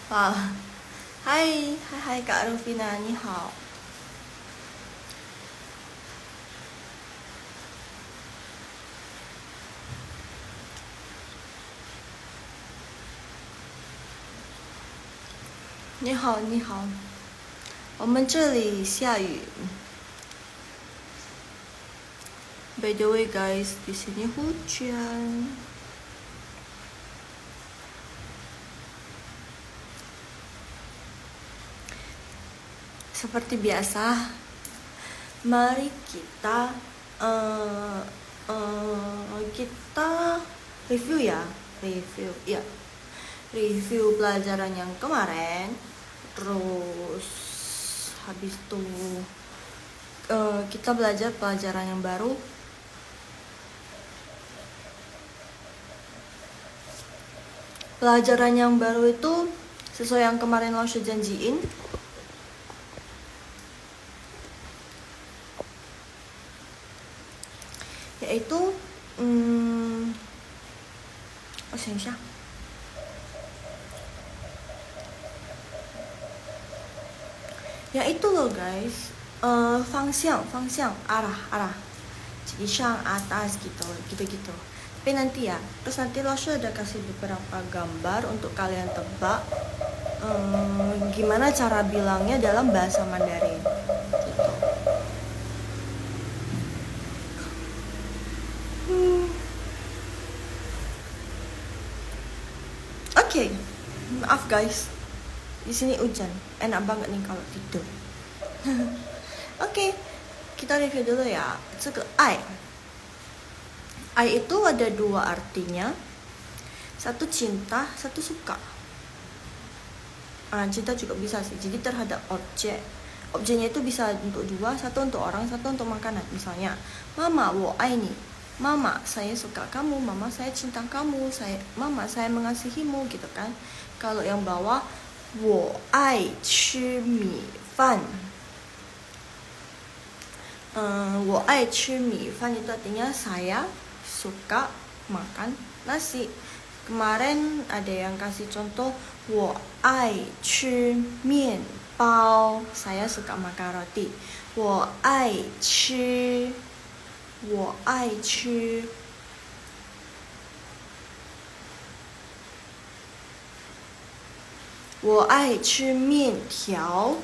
Wow. Hai, hai Kak Rufina, ni hao. Ni hao, ni hao. 我们这里下雨。By the way guys, di sini hujan. Seperti biasa, mari kita kita review ya, review pelajaran yang kemarin. Terus habis itu kita belajar pelajaran yang baru. Pelajaran yang baru itu sesuai yang kemarin Lausha janjiin. Yaitu yaitu loh guys, fangxiang, arah. Jadi shang, atas gitu. Tapi nanti ya, terus nanti Lausha ada kasih beberapa gambar untuk kalian tebak gimana cara bilangnya dalam bahasa Mandarin gitu. Oke. Maaf guys, di sini hujan, enak banget nih kalau tidur. Oke, kita review dulu ya. Ai itu ada dua artinya, satu cinta, satu suka. Cinta juga bisa sih, jadi terhadap objeknya itu bisa untuk dua, satu untuk orang, satu untuk makanan. Misalnya, mama wo ai ni, mama saya suka kamu, mama saya cinta kamu, mama saya mengasihimu gitu kan. Kalau yang bawah, wo ai chi mi fan, wo ai chi mi fan itu artinya saya suka makan nasi. Kemarin ada yang kasih contoh, wo ai chi mian bao, saya suka makan roti. wo ai chi mian tiao,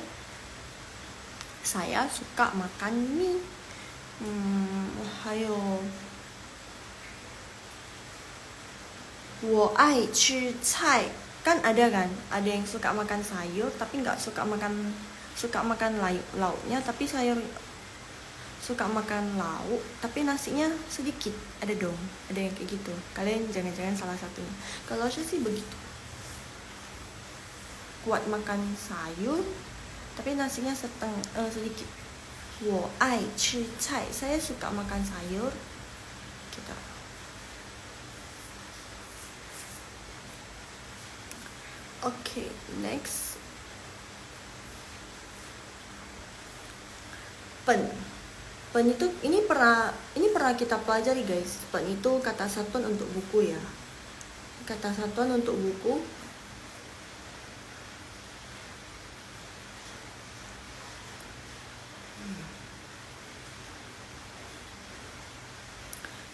saya suka makan mie. Hayo, wo ai chi cai, kan ada yang suka makan sayur tapi nggak suka makan lauknya, tapi sayur suka makan lauk tapi nasinya sedikit. Ada yang kayak gitu. Kalian jangan-jangan salah satunya. Kalau saya sih begitu, kuat makan sayur tapi nasinya sedikit. wo ai chi cai, saya suka makan sayur gitu. Oke, next. Pen itu ini pernah kita pelajari guys. Pen itu kata satuan untuk buku ya. Kata satuan untuk buku.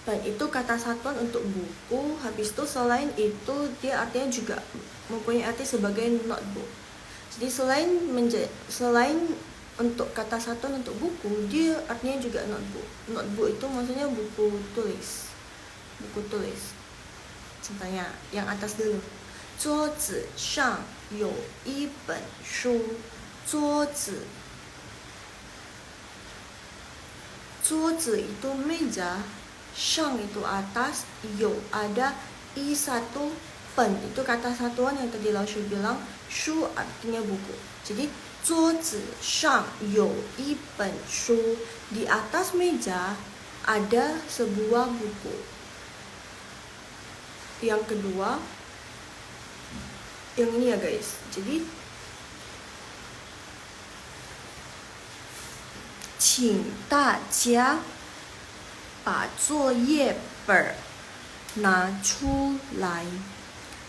Pen itu kata satuan untuk buku. Habis itu selain itu dia artinya juga mempunyai arti sebagai notebook. Jadi selain untuk kata satuan untuk buku, dia artinya juga notebook. Notebook itu maksudnya buku tulis. Contohnya yang atas dulu. 桌子上有一本书。桌子itu meja, 上 itu atas, 有 ada, i satu, pen itu kata satuan yang tadi Lausha bilang, shu artinya buku. Jadi 桌子上有一本书, di atas meja ada sebuah buku. Yang kedua, yang ini ya guys. Jadi 请大家把作业本拿出来.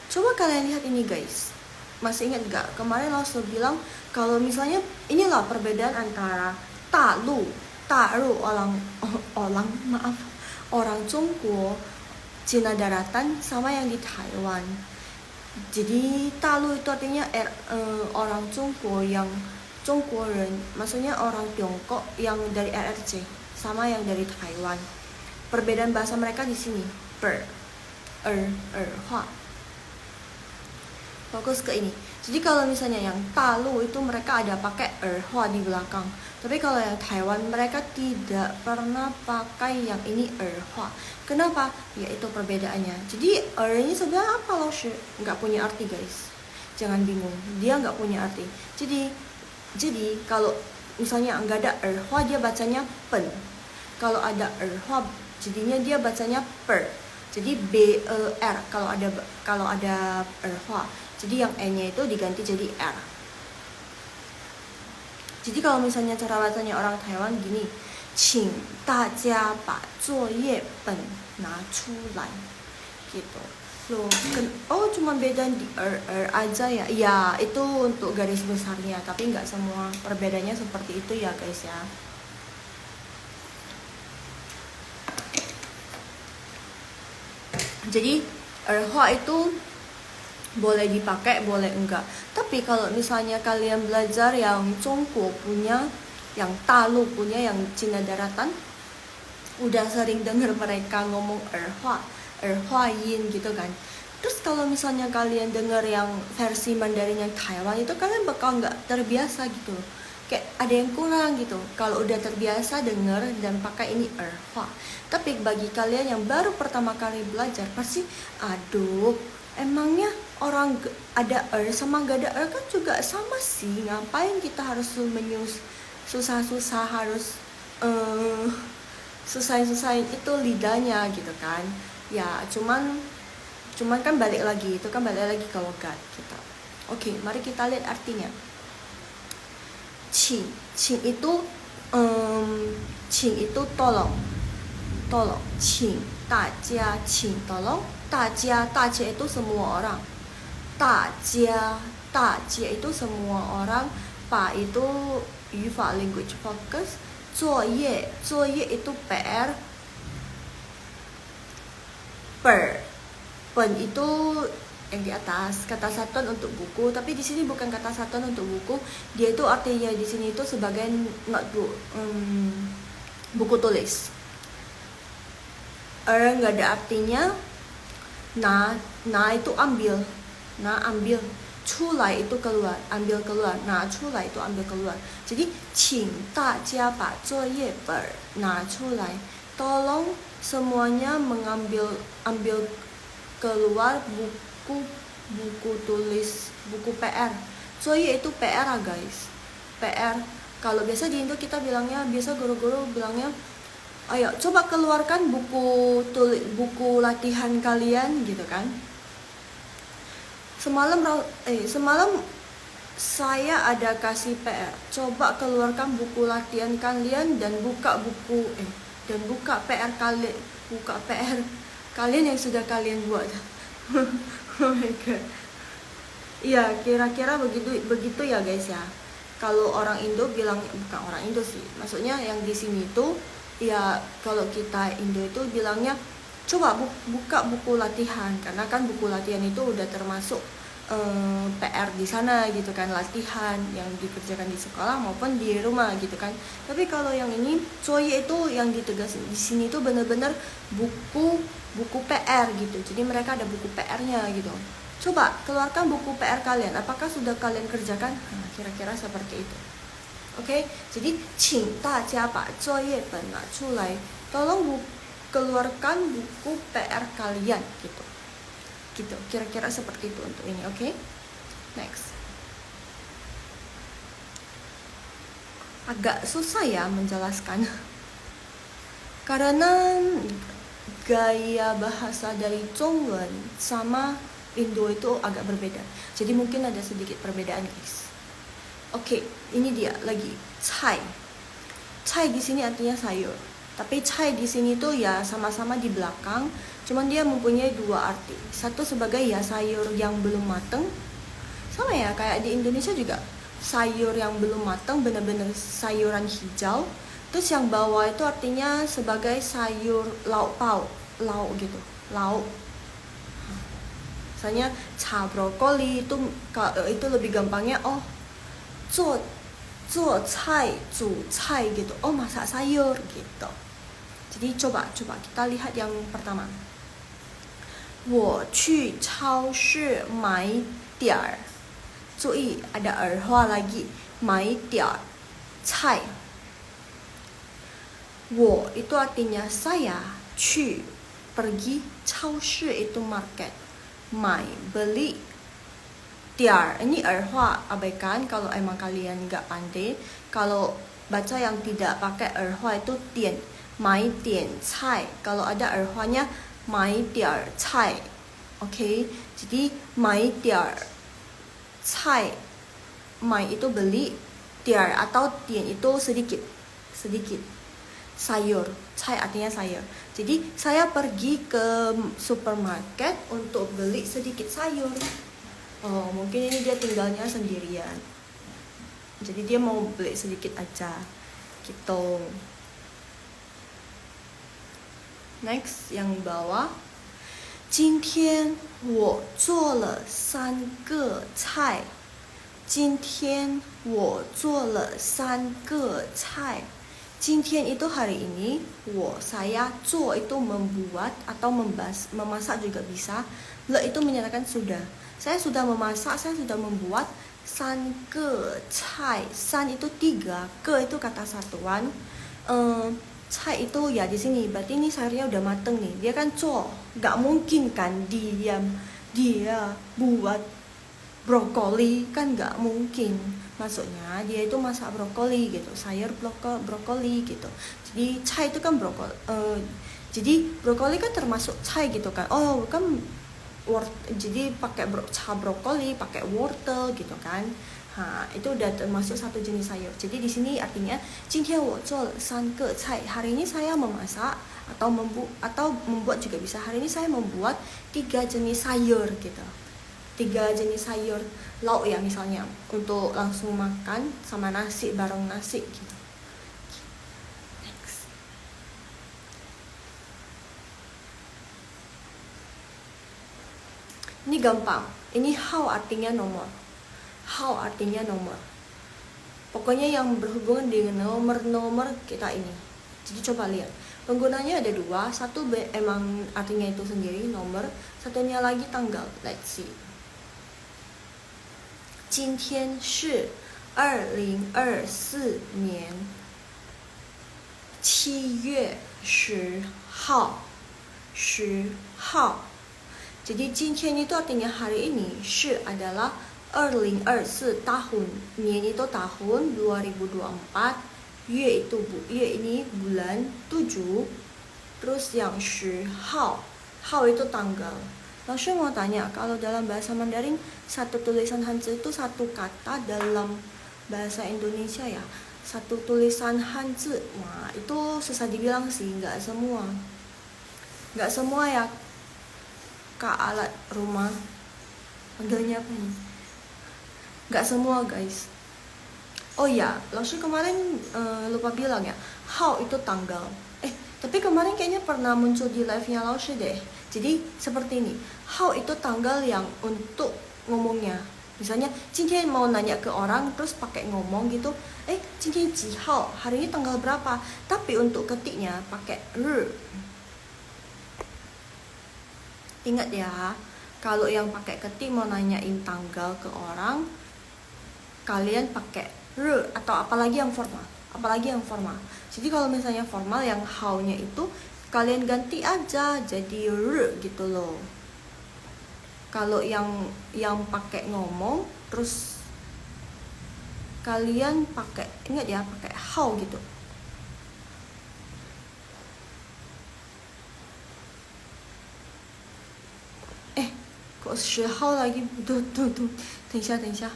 Coba kalian lihat ini guys. masih ingat gak? Kemarin Laosu bilang kalau misalnya inilah perbedaan antara talu orang Zhongguo Cina daratan sama yang di Taiwan. Jadi talu itu artinya orang Zhongguo yang Zhongguoren, maksudnya orang Tiongkok yang dari RRC sama yang dari Taiwan. Perbedaan bahasa mereka di sini hua. Fokus ke ini. Jadi kalau misalnya yang talu itu mereka ada pakai hua di belakang. Tapi kalau yang Taiwan mereka tidak pernah pakai yang ini hua. Kenapa? Ya itu perbedaannya. Jadi ini sebenarnya apa loh? Nggak punya arti guys. Jangan bingung. Dia nggak punya arti. Jadi kalau misalnya nggak ada hua dia bacanya pen. Kalau ada hua jadinya dia bacanya per. Jadi ber kalau ada hua. Jadi yang e-nya itu diganti jadi r. Jadi kalau misalnya cara bacanya orang Taiwan gini, 请大家把作业本拿出来 gitu. Loh, cuma beda di aja ya. Ya, itu untuk garis besarnya, tapi nggak semua perbedaannya seperti itu ya guys ya. Jadi hua itu boleh dipakai, boleh enggak. Tapi kalau misalnya kalian belajar yang Zhongguo punya, yang Talu punya, yang Cina daratan, udah sering dengar mereka ngomong erhua yin gitu kan. Terus kalau misalnya kalian dengar yang versi Mandarin yang Taiwan itu, kalian bakal nggak terbiasa gitu. Kayak ada yang kurang gitu. Kalau udah terbiasa dengar dan pakai ini erhua. Tapi bagi kalian yang baru pertama kali belajar, pasti aduh, emangnya orang ada sama gak ada kan juga sama sih, ngapain kita harus susah-susah harus susah-susahin itu lidahnya gitu kan. Ya cuman kan balik lagi ke logat kita. Oke, mari kita lihat artinya. Qing itu tolong, qing, 大家请 tolong, 大家itu semua orang, 大家itu semua orang, 把 itu 语法 language focus, 作业itu PR, pen itu yang di atas, kata satuan untuk buku, tapi di sini bukan kata satuan untuk buku, dia itu artinya di sini itu sebagai notebook, buku tulis. Nggak ada artinya. Na itu ambil, culai itu keluar, ambil keluar. Na culai itu ambil keluar. Jadi 请大家把作业本拿出来, tolong semuanya ambil keluar buku tulis, buku PR. 作业 itu PR guys, PR. Kalau biasa di Indo kita bilangnya, biasa guru-guru bilangnya, ayo coba keluarkan buku latihan kalian gitu kan. Semalam saya ada kasih PR, coba keluarkan buku latihan kalian dan buka PR kalian yang sudah kalian buat. Oh my god. Iya, kira-kira begitu ya guys ya. Kalau orang Indo bilang, bukan orang Indo sih, maksudnya yang di sini tuh ya, kalau kita Indo itu bilangnya coba buka buku latihan, karena kan buku latihan itu udah termasuk PR di sana gitu kan, latihan yang dikerjakan di sekolah maupun di rumah gitu kan. Tapi kalau yang ini coye itu yang ditegasin di sini tuh bener-bener buku PR gitu. Jadi mereka ada buku PR-nya gitu. Coba keluarkan buku PR kalian, apakah sudah kalian kerjakan? Nah, kira-kira seperti itu. Oke, jadi 请大家把作业本拿出来, tolong keluarkan buku PR kalian gitu. Kira-kira seperti itu untuk ini. Oke, next. Agak susah ya menjelaskan karena gaya bahasa dari Zhongwen sama Indo itu agak berbeda, jadi mungkin ada sedikit perbedaan guys. Oke, ini dia lagi cai. Cai di sini artinya sayur. Tapi cai di sini tuh ya sama-sama di belakang, cuman dia mempunyai dua arti. Satu sebagai ya sayur yang belum mateng, sama ya kayak di Indonesia juga, sayur yang belum matang benar-benar sayuran hijau, terus yang bawah itu artinya sebagai sayur lauk pauk, lauk gitu, lauk. Misalnya ca brokoli itu lebih gampangnya zuo zuo cai, zu cai gitu, masak sayur gitu. Jadi coba kita lihat yang pertama. 我去超市买点儿 注意 ada 儿化 lagi 买点儿菜 我 itu artinya saya 去 pergi 超市 itu market 买 beli 点儿 ini 儿化 abaikan kalau emang kalian nggak pandai. Kalau baca yang tidak pakai 儿化 itu 点 买点菜 kalau ada 儿化nya 买点菜 oke. Jadi 买点菜 买 itu beli, 点 atau 点 itu sedikit sayur, cai artinya sayur. Jadi saya pergi ke supermarket untuk beli sedikit sayur. Mungkin ini dia tinggalnya sendirian, jadi dia mau beli sedikit aja gitu. Next yang bawah, 今天我做了3个菜。今天我做了3个菜。今天 itu hari ini, saya 做 itu membuat atau memasak juga bisa. Le itu menyatakan sudah. Saya sudah memasak, saya sudah membuat 3个菜. San itu 3, ke itu kata satuan. Cai itu ya di sini berarti ini sayurnya udah mateng nih. Dia kan nggak mungkin kan dia buat brokoli, kan nggak mungkin. Maksudnya dia itu masak brokoli gitu, sayur brokoli gitu. Jadi cai itu kan brokoli. Jadi brokoli kan termasuk cai gitu kan. Kan jadi pakai brokoli, pakai wortel gitu kan. Itu udah termasuk satu jenis sayur. Jadi di sini artinya 今天我做了3个菜. Hari ini saya memasak atau membuat juga bisa. Hari ini saya membuat 3 jenis sayur gitu. 3 jenis sayur lauk ya misalnya untuk langsung makan sama nasi, bareng nasi gitu. Next. Ini gampang. Ini how artinya nomor. How artinya nomor. Pokoknya yang berhubungan dengan nomor-nomor kita ini. Jadi coba lihat. Penggunanya ada 2. Satu emang artinya itu sendiri nomor. Satunya lagi tanggal. Let's see. 今天是2024年7月10号。10号. Jadi 今天 itu artinya hari ini. 是 adalah 2024 tahun, 年 itu tahun 2024, 月 itu月 ini bulan 7, terus yang 10号 itu tanggal. Langsung mau tanya, kalau dalam bahasa Mandarin satu tulisan Hanzi itu satu kata, dalam bahasa Indonesia ya satu tulisan Hanzi. Wah, itu susah dibilang sih, nggak semua ya Kak alat rumah. Panggilnya apa nih? Nggak semua guys. Oh ya, langsung kemarin lupa bilang ya, how itu tanggal. Tapi kemarin kayaknya pernah muncul di live-nya Laoshi deh. Jadi seperti ini, how itu tanggal yang untuk ngomongnya. Misalnya, 今天 mau nanya ke orang terus pakai ngomong gitu. 今天几号, hari ini tanggal berapa? Tapi untuk ketiknya pakai r. Ingat ya, kalau yang pakai ketik mau nanyain tanggal ke orang, kalian pakai r atau apalagi yang formal. Jadi kalau misalnya formal yang how-nya itu kalian ganti aja jadi r gitu loh. Kalau yang pakai ngomong terus kalian pakai, ingat ya, pakai how gitu. Kok 10号 lagi? Tuh. 等一下。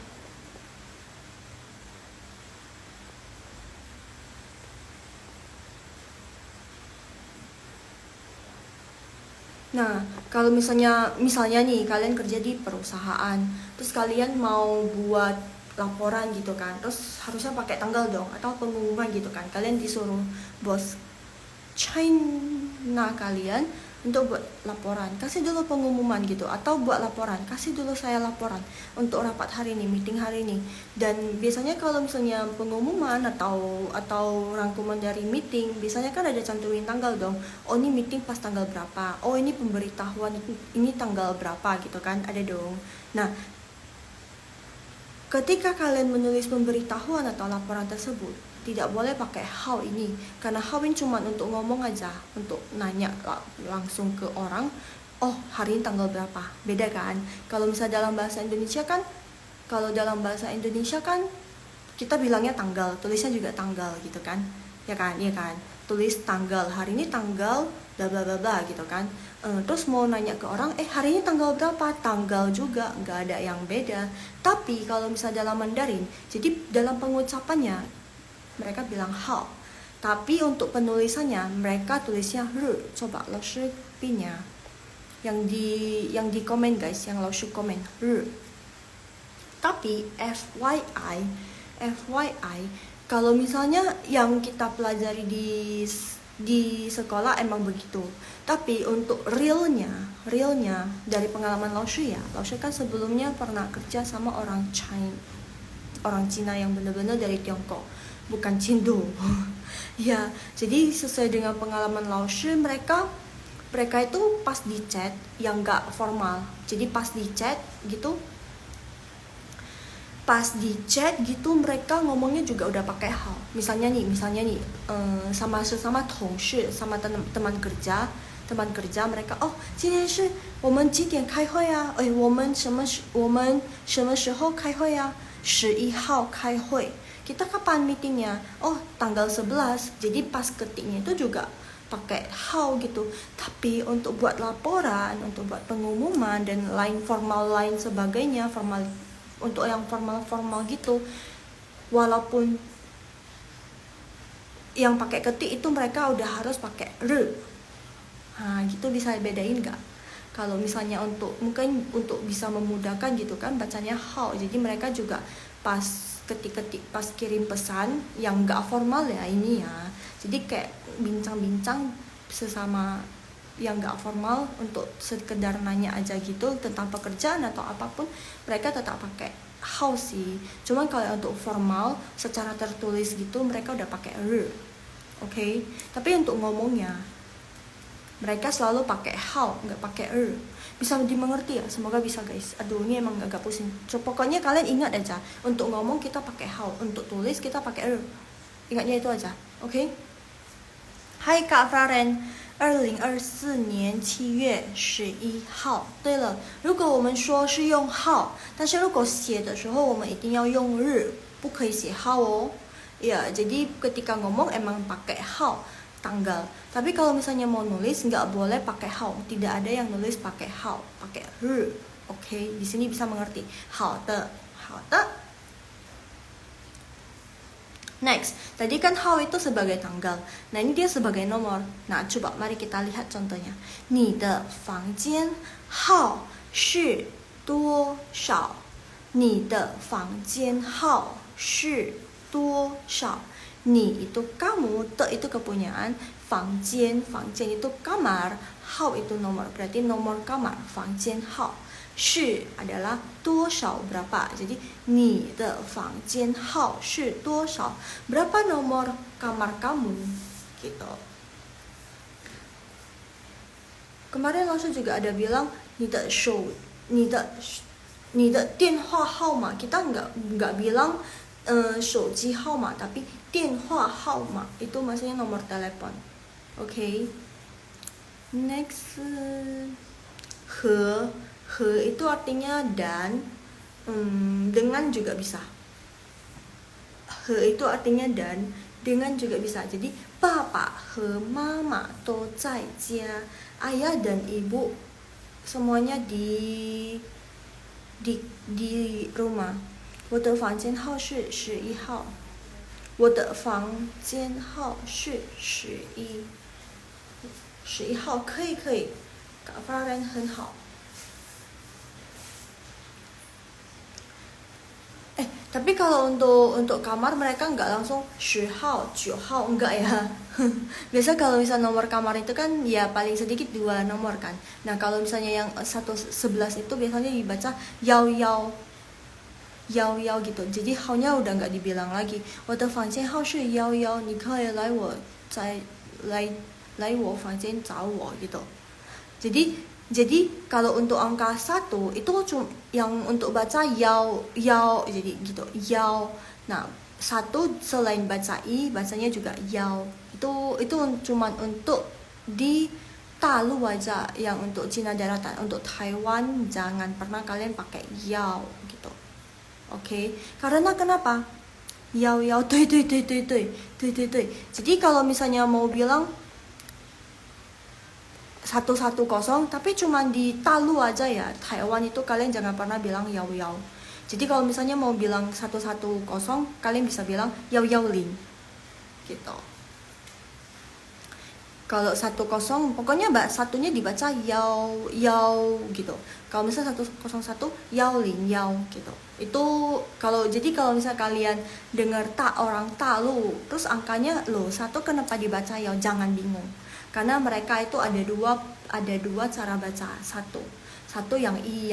Nah, kalau misalnya nih kalian kerja di perusahaan, terus kalian mau buat laporan gitu kan, terus harusnya pakai tanggal dong atau pengumuman gitu kan. Kalian disuruh bos China kalian untuk buat laporan, kasih dulu pengumuman gitu, atau buat laporan, kasih dulu saya laporan untuk rapat hari ini, meeting hari ini. Dan biasanya kalau misalnya pengumuman atau rangkuman dari meeting, biasanya kan ada cantumin tanggal dong. Oh ini meeting pas tanggal berapa, oh ini pemberitahuan ini tanggal berapa gitu kan, ada dong. Nah, ketika kalian menulis pemberitahuan atau laporan tersebut, tidak boleh pakai how ini, karena how ini cuma untuk ngomong aja, untuk nanya langsung ke orang, oh hari ini tanggal berapa, beda kan. Kalau misalnya dalam bahasa Indonesia kan, kita bilangnya tanggal, tulisnya juga tanggal gitu kan, ya kan, tulis tanggal, hari ini tanggal bla bla bla bla gitu kan. Terus mau nanya ke orang, hari ini tanggal berapa, tanggal juga, nggak ada yang beda. Tapi kalau misalnya dalam Mandarin, jadi dalam pengucapannya mereka bilang hao, tapi untuk penulisannya mereka tulisnya ru. Coba laoshi pinya yang di komen guys, yang laoshi komen ru. Tapi FYI, kalau misalnya yang kita pelajari di sekolah emang begitu, tapi untuk realnya dari pengalaman Laoshi ya, Laoshi kan sebelumnya pernah kerja sama orang Cina yang benar-benar dari Tiongkok, bukan Cindo. Ya, jadi sesuai dengan pengalaman Laoshi, mereka itu pas di chat yang gak formal, jadi pas di chat gitu mereka ngomongnya juga udah pakai hao. Misalnya nih sama sesama tongshi, sama teman kerja mereka, oh 今天是我们几点开会啊，我们什么时候开会啊，11号开会. Kita kapan meetingnya? Oh tanggal 11. Jadi pas ketiknya itu juga pakai how gitu. Tapi untuk buat laporan, untuk buat pengumuman dan lain formal lain sebagainya, untuk yang formal gitu, walaupun yang pakai ketik itu mereka udah harus pakai r. Gitu bisa bedain nggak? Kalau misalnya mungkin untuk bisa memudahkan gitu kan bacanya how, jadi mereka juga pas ketik-ketik, pas kirim pesan yang nggak formal ya ini ya, jadi kayak bincang-bincang sesama yang nggak formal untuk sekedar nanya aja gitu tentang pekerjaan atau apapun, mereka tetap pakai how sih. Cuman kalau untuk formal secara tertulis gitu mereka udah pakai r. Oke. Tapi untuk ngomongnya mereka selalu pakai how, nggak pakai r. Bisa dimengerti ya? Semoga bisa guys. Aduh ini emang agak pusing. Pokoknya kalian ingat aja, untuk ngomong kita pakai how, untuk tulis kita pakai r. Ingatnya itu aja. Oke? Hai Kak Fraren, 2024年7月11号。对了，如果我们说是用号，但是如果写的时候我们一定要用日，不可以写号哦。Ya, jadi ketika ngomong emang pakai how, tanggal. Tapi kalau misalnya mau nulis nggak boleh pakai how. Tidak ada yang nulis pakai how, pakai r. Oke, di sini bisa mengerti. 好的，好的。Next, tadi kan how itu sebagai tanggal. Nah, ini dia sebagai nomor. Nah, coba mari kita lihat contohnya. 你的房间号是多少？你的房间号是多少？你 itu kamu, te itu kepunyaan, 房间 itu kamar, 号 itu nomor, berarti nomor kamar, 房间号. 是 adalah 多少 berapa. Jadi 你的房间号是多少? Berapa nomor kamar kamu? Gitu. Kemarin langsung juga ada bilang 你的手你的电话号码. Kita nggak bilang 手机号码, tapi 电话号码 itu maksudnya nomor telepon. Oke. Next, 和 itu artinya dan, dengan juga bisa. He itu artinya dan, dengan juga bisa. Jadi papa he mama to zai jia, ayah dan ibu semuanya di rumah. 我的房间号是11号. 我的房间号是11号. 可以 Kak Faren 很好。Tapi kalau untuk kamar mereka nggak langsung 10号 9号 enggak ya. Biasa kalau misalnya nomor kamar itu kan ya paling sedikit 2 nomor kan. Nah kalau misalnya yang 111 itu biasanya dibaca yao yao yao yao gitu. Jadi hao-nya udah nggak dibilang lagi. 我的房间号是11你可以来我房间找我 gitu. Jadi kalau untuk angka 1 itu yang untuk baca yao jadi gitu yao. Nah 1 selain baca i bacanya juga yao. Itu cuman untuk di Dalu aja, yang untuk Cina daratan. Untuk Taiwan jangan pernah kalian pakai yao gitu. Oke. Karena kenapa? Yao yao tui. Jadi kalau misalnya mau bilang 110 tapi cuma di Dalu aja ya. Taiwan itu kalian jangan pernah bilang yao yao. Jadi kalau misalnya mau bilang 110 kalian bisa bilang yao yao lin gitu. Kalau 10 pokoknya satunya dibaca yao yao gitu. Kalau misalnya 101 yao lin yao gitu. Itu kalau misalnya kalian dengar orang Dalu terus angkanya loh 1 kenapa dibaca yao, jangan bingung. Karena mereka itu ada dua cara baca. Satu yang i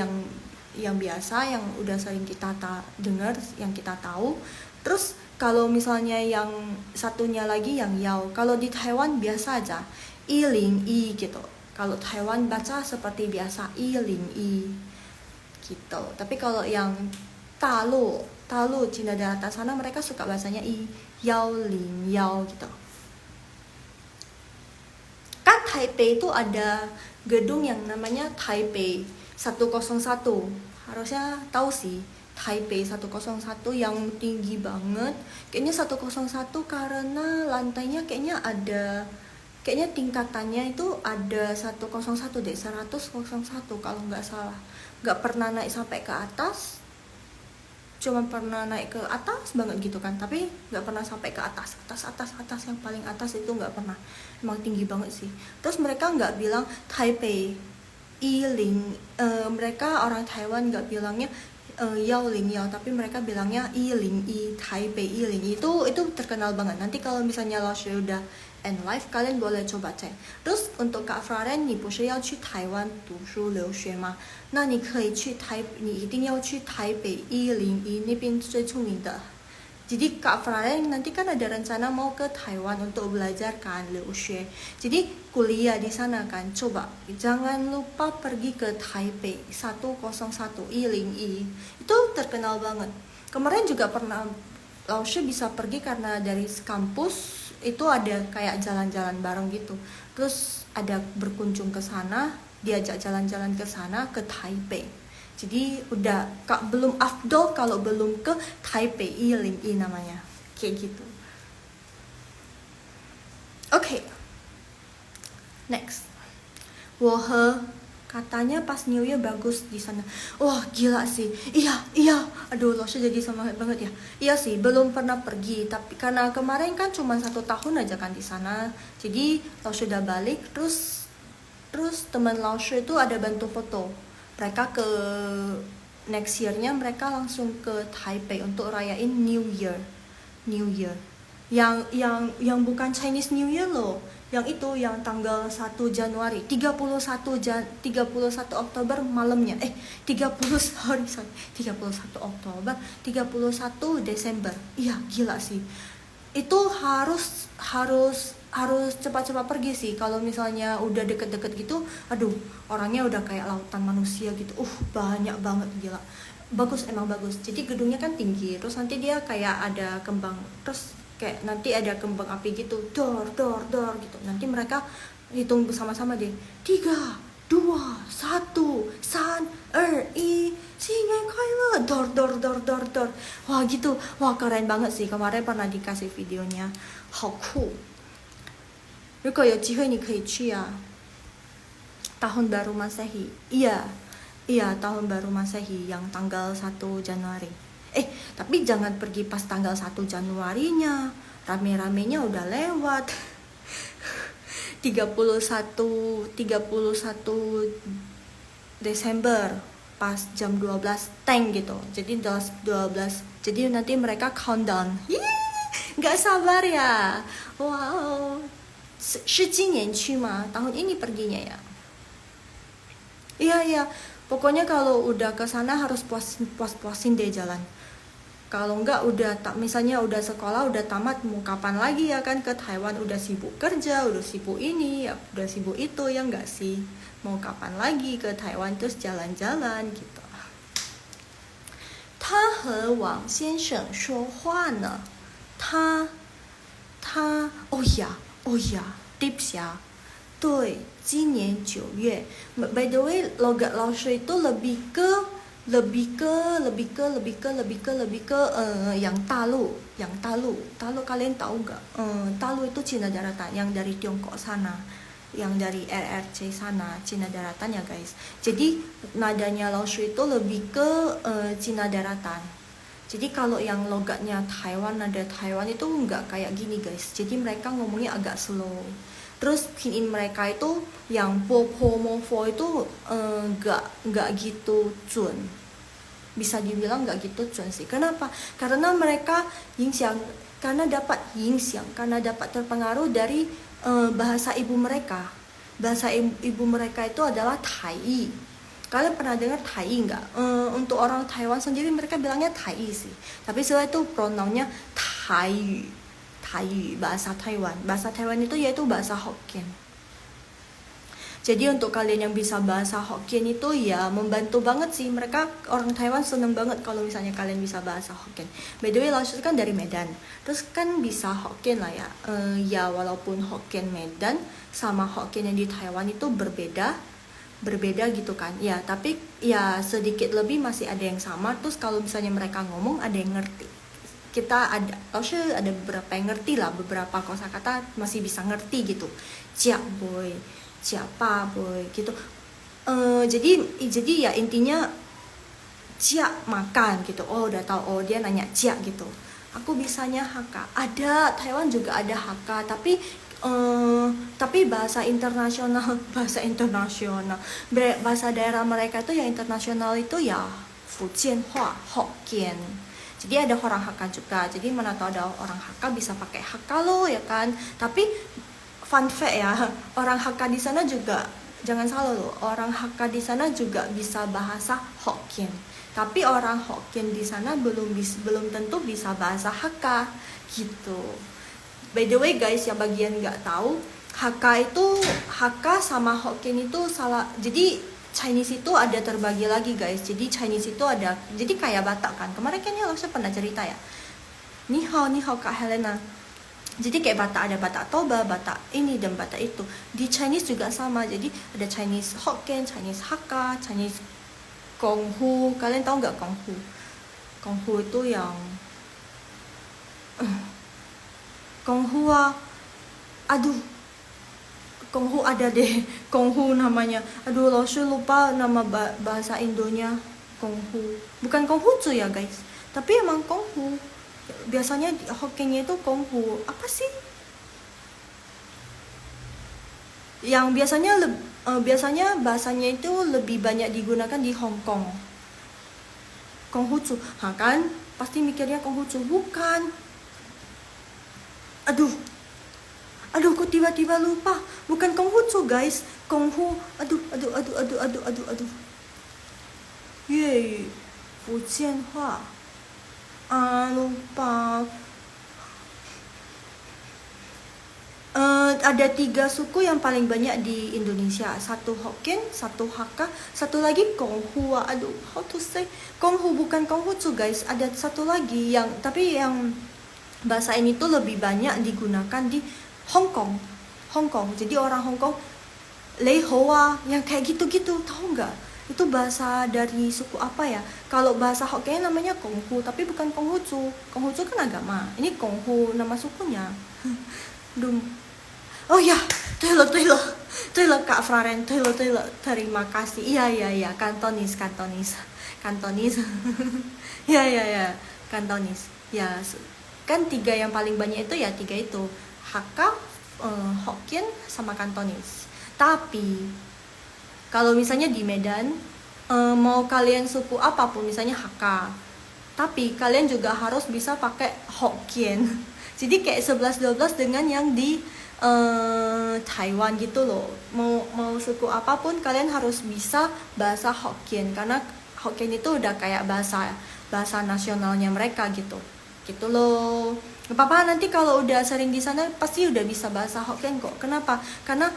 yang biasa yang udah sering kita dengar, yang kita tahu. Terus kalau misalnya yang satunya lagi yang yao. Kalau di Taiwan biasa aja i ling i gitu. Kalau Taiwan baca seperti biasa i ling i gitu. Tapi kalau yang Dalu Cina daratan sana mereka suka bacanya i yao ling yao gitu. Kan Taipei itu ada gedung yang namanya Taipei 101. Harusnya tahu sih. Taipei 101 yang tinggi banget. Kayaknya 101 karena lantainya kayaknya tingkatannya itu ada 101 deh, 101 kalau nggak salah. Nggak pernah naik sampai ke atas. Cuma pernah naik ke atas banget gitu kan, tapi nggak pernah sampai ke atas yang paling atas itu nggak pernah. Emang tinggi banget sih. Terus mereka nggak bilang Taipei Yiling, mereka orang Taiwan nggak bilangnya yao ling yao, tapi mereka bilangnya Yiling i Taipei Yiling. Itu terkenal banget. Nanti kalau misalnya lo sudah and live kalian boleh coba cek. Terus untuk Kak Faren 你不是要去台湾读书留学吗？那你可以去你一定要去台北101那边最出名的。Jadi Kak Faren nanti kan ada rencana mau ke Taiwan untuk belajar kan, liuxue. Jadi kuliah di sana kan. Coba jangan lupa pergi ke Taipei 101 101. Itu terkenal banget. Kemarin juga pernah Laoshe bisa pergi karena dari kampus itu ada kayak jalan-jalan bareng gitu. Terus ada berkunjung ke sana, diajak jalan-jalan ke sana ke Taipei. Jadi udah belum afdol kalau belum ke Taipei Yiling i namanya. Kayak gitu. Oke. Next. Katanya pas New Year bagus di sana. Wah gila sih. Iya. Aduh Laoshe jadi semangat banget ya. Iya sih belum pernah pergi. Tapi karena kemarin kan cuma 1 tahun aja kan di sana. Jadi Laoshe udah balik. Terus teman Laoshe itu ada bantu foto. Mereka ke next year-nya mereka langsung ke Taipei untuk rayain New Year. Yang bukan Chinese New Year loh. Yang itu yang tanggal 1 Januari 31 Oktober malamnya 31 Oktober 31 Desember. Iya gila sih. Itu harus cepat-cepat pergi sih. Kalau misalnya udah deket-deket gitu, aduh orangnya udah kayak lautan manusia gitu. Banyak banget gila. Emang bagus. Jadi gedungnya kan tinggi. Terus nanti dia kayak ada kembang. Terus kayak nanti ada kembang api gitu, dor gitu. Nanti mereka hitung bersama-sama deh. 3, 2, 1, 3, 2, 1, 新年快乐, dor. Wah gitu, wah keren banget sih. Kemarin pernah dikasih videonya, 好酷。如果有机会你可以去啊。Tahun baru Masehi. Iya, tahun baru Masehi yang tanggal 1 Januari. Tapi jangan pergi pas tanggal 1 Januarinya. Rame-ramenya udah lewat. 31 Desember pas jam 12 tank gitu. Jadi 12. Jadi nanti mereka countdown. Nggak sabar ya. Wow. 是今年去 吗? Tahun ini perginya ya. Iya. Pokoknya kalau udah ke sana harus puas-puasin deh jalan. Kalau enggak udah misalnya udah sekolah udah tamat, mau kapan lagi ya kan ke Taiwan, udah sibuk kerja, udah sibuk ini, ya udah sibuk itu, ya enggak sih? Mau kapan lagi ke Taiwan terus jalan-jalan gitu. 他和王先生说话呢。他哦呀 tips ya. 对，今年9月。By the way, logat Laosu itu lebih ke yang Talu. Talu kalian tahu nggak? Talu itu Cina daratan yang dari Tiongkok sana, yang dari RRC sana, Cina daratan ya guys. Jadi nadanya Laosu itu lebih ke Cina daratan. Jadi kalau yang logatnya Taiwan, nada Taiwan itu nggak kayak gini guys. Jadi mereka ngomongnya agak slow. Terus pinyin mereka itu yang popo mofo itu nggak gitu cun. Bisa dibilang nggak gitu cun sih. Kenapa? Karena mereka karena dapat terpengaruh dari bahasa ibu mereka. Bahasa ibu mereka itu adalah Tai. Kalian pernah dengar Tai nggak? Untuk orang Taiwan sendiri mereka bilangnya Tai sih. Tapi sebenarnya itu pronounnya Tai. Bahasa Taiwan. Bahasa Taiwan itu yaitu bahasa Hokkien. Jadi untuk kalian yang bisa bahasa Hokkien itu ya membantu banget sih. Mereka orang Taiwan seneng banget kalau misalnya kalian bisa bahasa Hokkien. By the way, Laos itu kan dari Medan. Terus kan bisa Hokkien lah ya. Ya walaupun Hokkien Medan sama Hokkien yang di Taiwan itu berbeda gitu kan. Ya tapi ya sedikit lebih masih ada yang sama. Terus kalau misalnya mereka ngomong ada yang ngerti. Kita ada beberapa yang ngerti lah, beberapa kosakata masih bisa ngerti gitu. Jiak boy, siapa boy gitu. Jadi ya intinya jiak makan gitu. Oh udah tahu, dia nanya jiak gitu. Aku bisanya haka. Ada Taiwan juga ada haka, tapi bahasa internasional bahasa daerah mereka itu yang internasional itu ya Fujianhua, Hokkien. Jadi ada orang Hakka juga. Jadi mana tahu ada orang Hakka bisa pakai Hakka lo ya kan. Tapi fun fact ya, orang Hakka di sana juga jangan salah loh. Orang Hakka di sana juga bisa bahasa Hokkien. Tapi orang Hokkien di sana belum tentu bisa bahasa Hakka gitu. By the way guys, yang bagian nggak tahu, Hakka sama Hokkien itu salah. Jadi Chinese itu ada terbagi lagi guys. Jadi Chinese itu ada, jadi kayak Batak kan. Kemarin kayaknya saya pernah cerita ya. Ni hao Kak Helena. Jadi kayak Batak, ada Batak Toba, Batak ini dan Batak itu. Di Chinese juga sama. Jadi ada Chinese Hokkien, Chinese Hakka, Chinese Konghu. Kalian tahu nggak Konghu? Konghu itu yang Konghu Konghu ada deh, Konghu namanya. Aduh, Laosu lupa nama bahasa Indonya. Konghu. Bukan Konghucu ya guys, tapi emang Konghu. Biasanya Hokkiennya itu Konghu. Apa sih? Yang biasanya bahasanya itu lebih banyak digunakan di Hong Kong. Konghucu. Kan? Pasti mikirnya Konghucu. Bukan. Aduh, kok tiba-tiba lupa. Bukan Konghucu guys, Konghu. Aduh. Yeay, Fujianhua. Lupa. Ada 3 suku yang paling banyak di Indonesia. 1 Hokkien, 1 Hakka, 1 lagi Konghu. Aduh, how to say? Konghu bukan Konghucu guys. Ada 1 lagi yang bahasa ini tuh lebih banyak digunakan di Hong Kong. Jadi orang Hong Kong Lei Hoa yang kayak gitu-gitu, tahu nggak? Itu bahasa dari suku apa ya? Kalau bahasa Hokkien namanya Konghu, tapi bukan Konghucu. Konghucu kan agama. Ini Konghu nama sukunya. Oh ya, Tuilo Kak Fraren, Tuilo. Terima kasih. Iya, Kantonis. Ya, Kantonis. Ya, kan 3 yang paling banyak itu ya 3 itu. Hakka, Hokkien sama Kantonis. Tapi kalau misalnya di Medan mau kalian suku apapun, misalnya Hakka, tapi kalian juga harus bisa pakai Hokkien. Jadi kayak 11-12 dengan yang di Taiwan gitu loh. Mau suku apapun kalian harus bisa bahasa Hokkien, karena Hokkien itu udah kayak bahasa nasionalnya mereka gitu. Gitu loh. Gak apa-apa, nanti kalau udah sering di sana pasti udah bisa bahasa Hokkien kok. Kenapa? Karena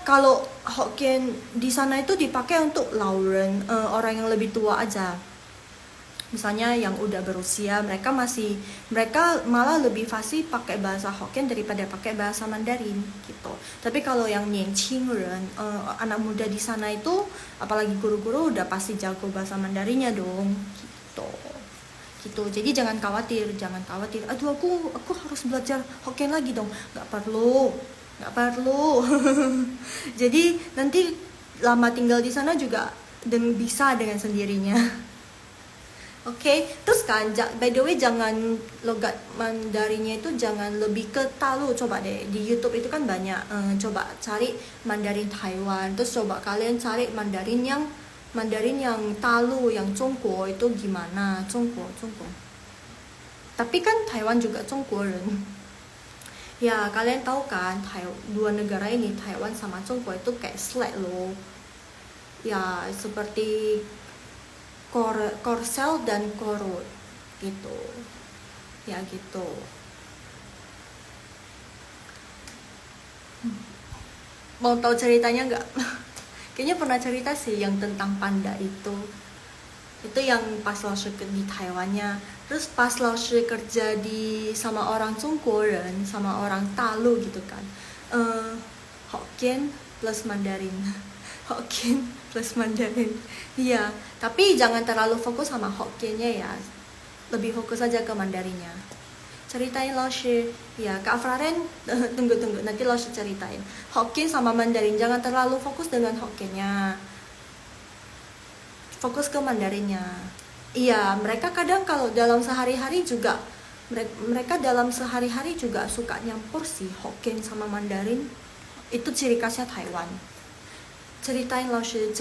kalau Hokkien di sana itu dipakai untuk lauren, orang yang lebih tua aja. Misalnya yang udah berusia, mereka malah lebih fasih pakai bahasa Hokkien daripada pakai bahasa Mandarin gitu. Tapi kalau yang nianqingren, anak muda di sana itu, apalagi guru-guru udah pasti jago bahasa Mandarinnya dong gitu. Jadi jangan khawatir. Aduh, aku harus belajar Hokkien lagi dong. Nggak perlu. Jadi nanti lama tinggal di sana juga bisa dengan sendirinya. Oke, terus kan, by the way, jangan logat Mandarinnya itu jangan lebih ke talu. Coba deh di YouTube itu kan banyak. Coba cari Mandarin Taiwan, terus coba kalian cari Mandarin yang talu, yang Zhongguo itu gimana? Zhongguo. Tapi kan Taiwan juga Zhongguoren. Ya, kalian tahu kan, dua negara ini, Taiwan sama Zhongguo itu kayak slang loh. Ya, seperti Korsel dan Korut gitu. Ya gitu. Mau tahu ceritanya nggak? Kayaknya pernah cerita sih yang tentang panda itu. Itu yang pas Laoshi di Taiwannya. Terus pas Laoshi kerja sama orang Zhongguoren, sama orang Talu gitu kan. Hokkien plus Mandarin. Hokkien plus Mandarin. Iya, tapi jangan terlalu fokus sama Hokkiennya ya. Lebih fokus aja ke Mandarinnya. Ceritain Laoshi. Ya, Kak Fraren, tunggu, nanti Laoshi ceritain. Hokkien sama Mandarin, jangan terlalu fokus dengan Hokkiennya. Fokus ke Mandarinnya. Iya, mereka kadang kalau dalam sehari-hari juga suka nyampur sih Hokkien sama Mandarin. Itu ciri khasnya Taiwan. Cerita Laoshi.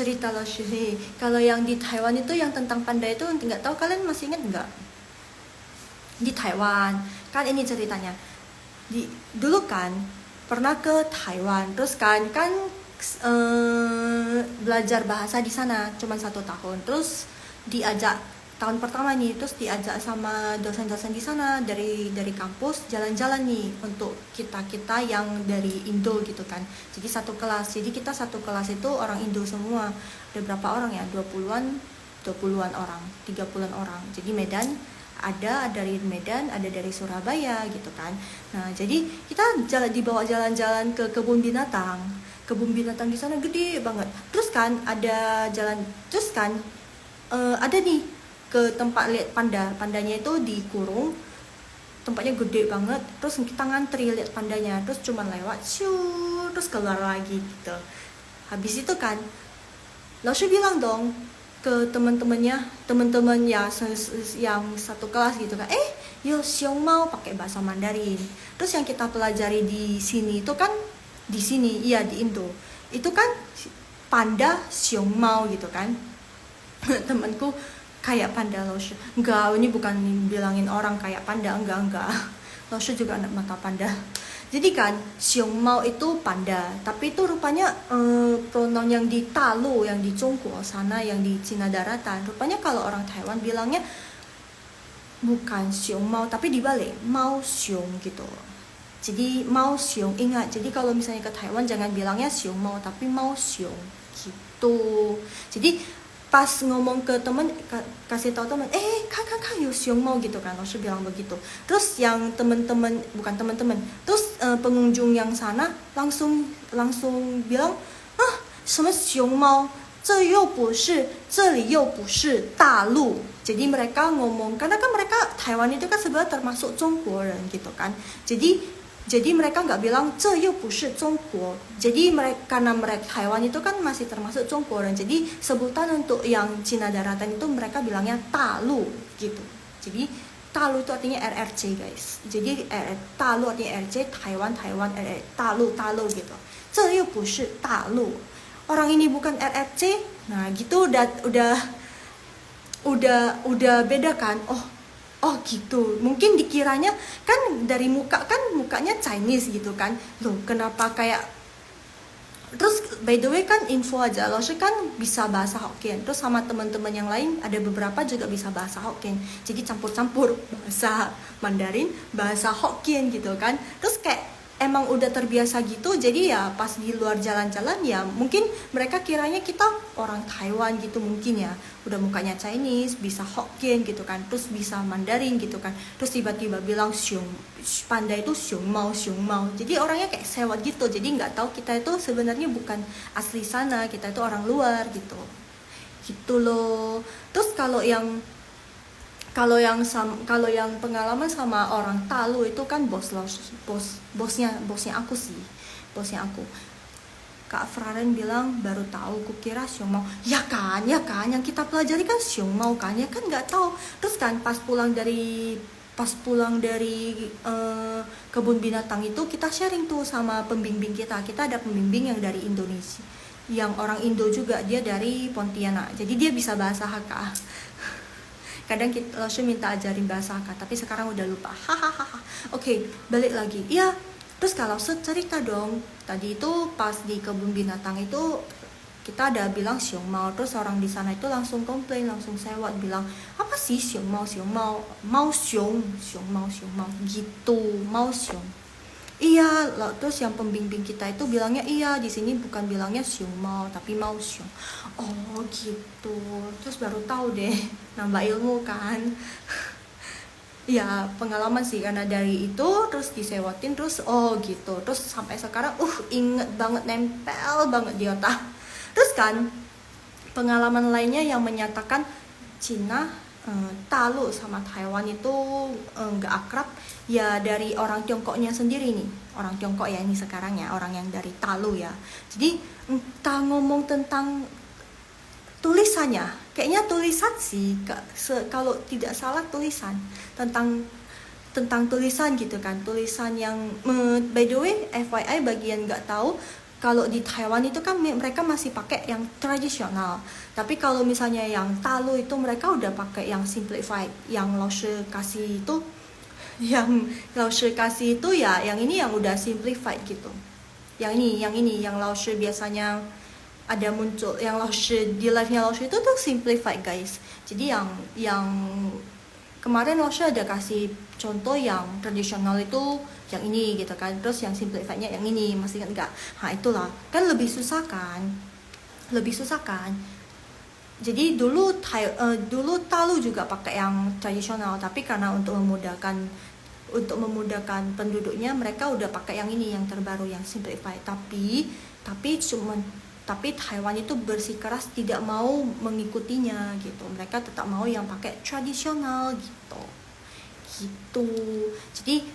Kalau yang di Taiwan itu yang tentang panda itu nggak tahu, kalian masih ingat nggak? Di Taiwan kan ini ceritanya. Dulu kan pernah ke Taiwan, terus kan belajar bahasa di sana cuma 1 tahun. Terus diajak tahun pertama nih, terus diajak sama dosen-dosen di sana dari kampus jalan-jalan nih untuk kita yang dari Indo gitu kan. Jadi satu kelas itu orang Indo semua. Ada berapa orang ya? 20-an orang, 30-an orang. Jadi Medan ada dari Medan, ada dari Surabaya gitu kan. Nah, jadi kita dibawa jalan-jalan ke kebun binatang. Kebun binatang di sana gede banget. Terus kan ada jalan, terus kan ada nih ke tempat lihat pandanya itu dikurung, tempatnya gede banget. Terus kita ngantri lihat pandanya, terus cuman lewat terus keluar lagi gitu. Habis itu kan Laoshi bilang dong ke teman-teman ya yang satu kelas gitu kan, yo xiong mau pakai bahasa Mandarin. Terus yang kita pelajari di sini itu kan di Indo itu kan panda xiong mau gitu kan. Temanku kayak panda Laoshi. Enggak, ini bukan bilangin orang kayak panda, enggak. Laoshi juga anak mata panda. Jadi kan xiong mao itu panda, tapi itu rupanya pronoun yang di Talu, yang di Zhongguo sana, yang di Cina daratan. Rupanya kalau orang Taiwan bilangnya bukan xiong mao, tapi dibalik mao xiong gitu. Jadi mao xiong, ingat. Jadi kalau misalnya ke Taiwan jangan bilangnya xiong mao, tapi mao xiong gitu. Jadi pas ngomong ke temen, kasih tahu temen, kak yo xiong mau gitu kan, Laoshi bilang begitu. Terus yang terus pengunjung yang sana langsung bilang,什么 xiong mau, 这又不是，这里又不是大陆. Jadi mereka ngomong, karena kan mereka Taiwan itu kan sebenarnya termasuk Zhongguoren gitu kan. Jadi mereka nggak bilang 这又不是中国. Jadi karena mereka Taiwan itu kan masih termasuk Zhongguoren. Jadi sebutan untuk yang Cina daratan itu mereka bilangnya Talu gitu. Jadi Talu itu artinya RRC guys. Jadi Talu artinya RRC, Taiwan Talu gitu. 这又不是大陆. Orang ini bukan RRC. Nah, gitu udah beda kan. Oh gitu. Mungkin dikiranya kan dari mukanya Chinese gitu kan. Loh, kenapa kayak. Terus by the way kan info aja, lo kan bisa bahasa Hokkien. Terus sama teman-teman yang lain ada beberapa juga bisa bahasa Hokkien. Jadi campur-campur bahasa Mandarin, bahasa Hokkien gitu kan. Terus kayak emang udah terbiasa gitu. Jadi ya pas di luar jalan-jalan ya mungkin mereka kiranya kita orang Taiwan gitu mungkin ya. Udah mukanya Chinese, bisa Hokkien gitu kan. Terus bisa Mandarin gitu kan. Terus tiba-tiba bilang panda itu xiong mau. Jadi orangnya kayak sewot gitu. Jadi nggak tahu kita itu sebenarnya bukan asli sana, kita itu orang luar gitu. Gitu loh. Terus kalau yang pengalaman sama orang Talu itu kan bosnya aku sih. Bosnya aku. Kak Fraren bilang baru tahu, kukira xiongmao. Ya kan, yang kita pelajari kan xiongmao kan, ya kan nggak tahu. Terus kan pas pulang dari kebun binatang itu kita sharing tuh sama pembimbing kita. Kita ada pembimbing yang dari Indonesia, yang orang Indo juga, dia dari Pontianak. Jadi dia bisa bahasa Hakka. Kadang kita minta ajarin bahasa Hakka, tapi sekarang udah lupa. Hahaha. Oke, balik lagi. Iya. Terus kalau cerita dong, tadi itu pas di kebun binatang itu kita ada bilang xiongmao, terus orang di sana itu langsung komplain, langsung sewot bilang apa sih xiongmao, mau xiongmao gitu, mau xiong. Iya, terus yang pembimbing kita itu bilangnya iya, di sini bukan bilangnya xiongmao tapi mau xiong. Oh gitu, terus baru tahu deh, nambah ilmu kan. Ya pengalaman sih, karena dari itu terus disewatin terus oh gitu, terus sampai sekarang inget banget, nempel banget di otak. Terus kan pengalaman lainnya yang menyatakan Cina Talu sama Taiwan itu nggak akrab ya, dari orang Tiongkoknya sendiri nih, orang Tiongkok ya ini sekarang ya, orang yang dari Talu ya. Jadi entah ngomong tentang tulisannya, kayaknya tulisan sih, kalau tidak salah tulisan tentang tulisan gitu kan, tulisan yang by the way FYI bagi yang nggak tahu, kalau di Taiwan itu kan mereka masih pakai yang tradisional, tapi kalau misalnya yang Talu itu mereka udah pakai yang simplified, yang Laoshi kasih itu, yang ya yang ini yang udah simplified gitu, yang Laoshi biasanya ada muncul, yang Laoshi di live-nya Laoshi itu tuh simplified guys. Jadi yang kemarin Laoshi ada kasih contoh yang tradisional itu yang ini gitu kan, terus yang simplified-nya yang ini, masih ingat nggak? Itulah kan lebih susah kan. Jadi dulu Talu juga pakai yang tradisional, tapi karena untuk memudahkan penduduknya mereka udah pakai yang ini, yang terbaru, yang simplified. Tapi Taiwan itu bersikeras tidak mau mengikutinya gitu. Mereka tetap mau yang pakai tradisional gitu.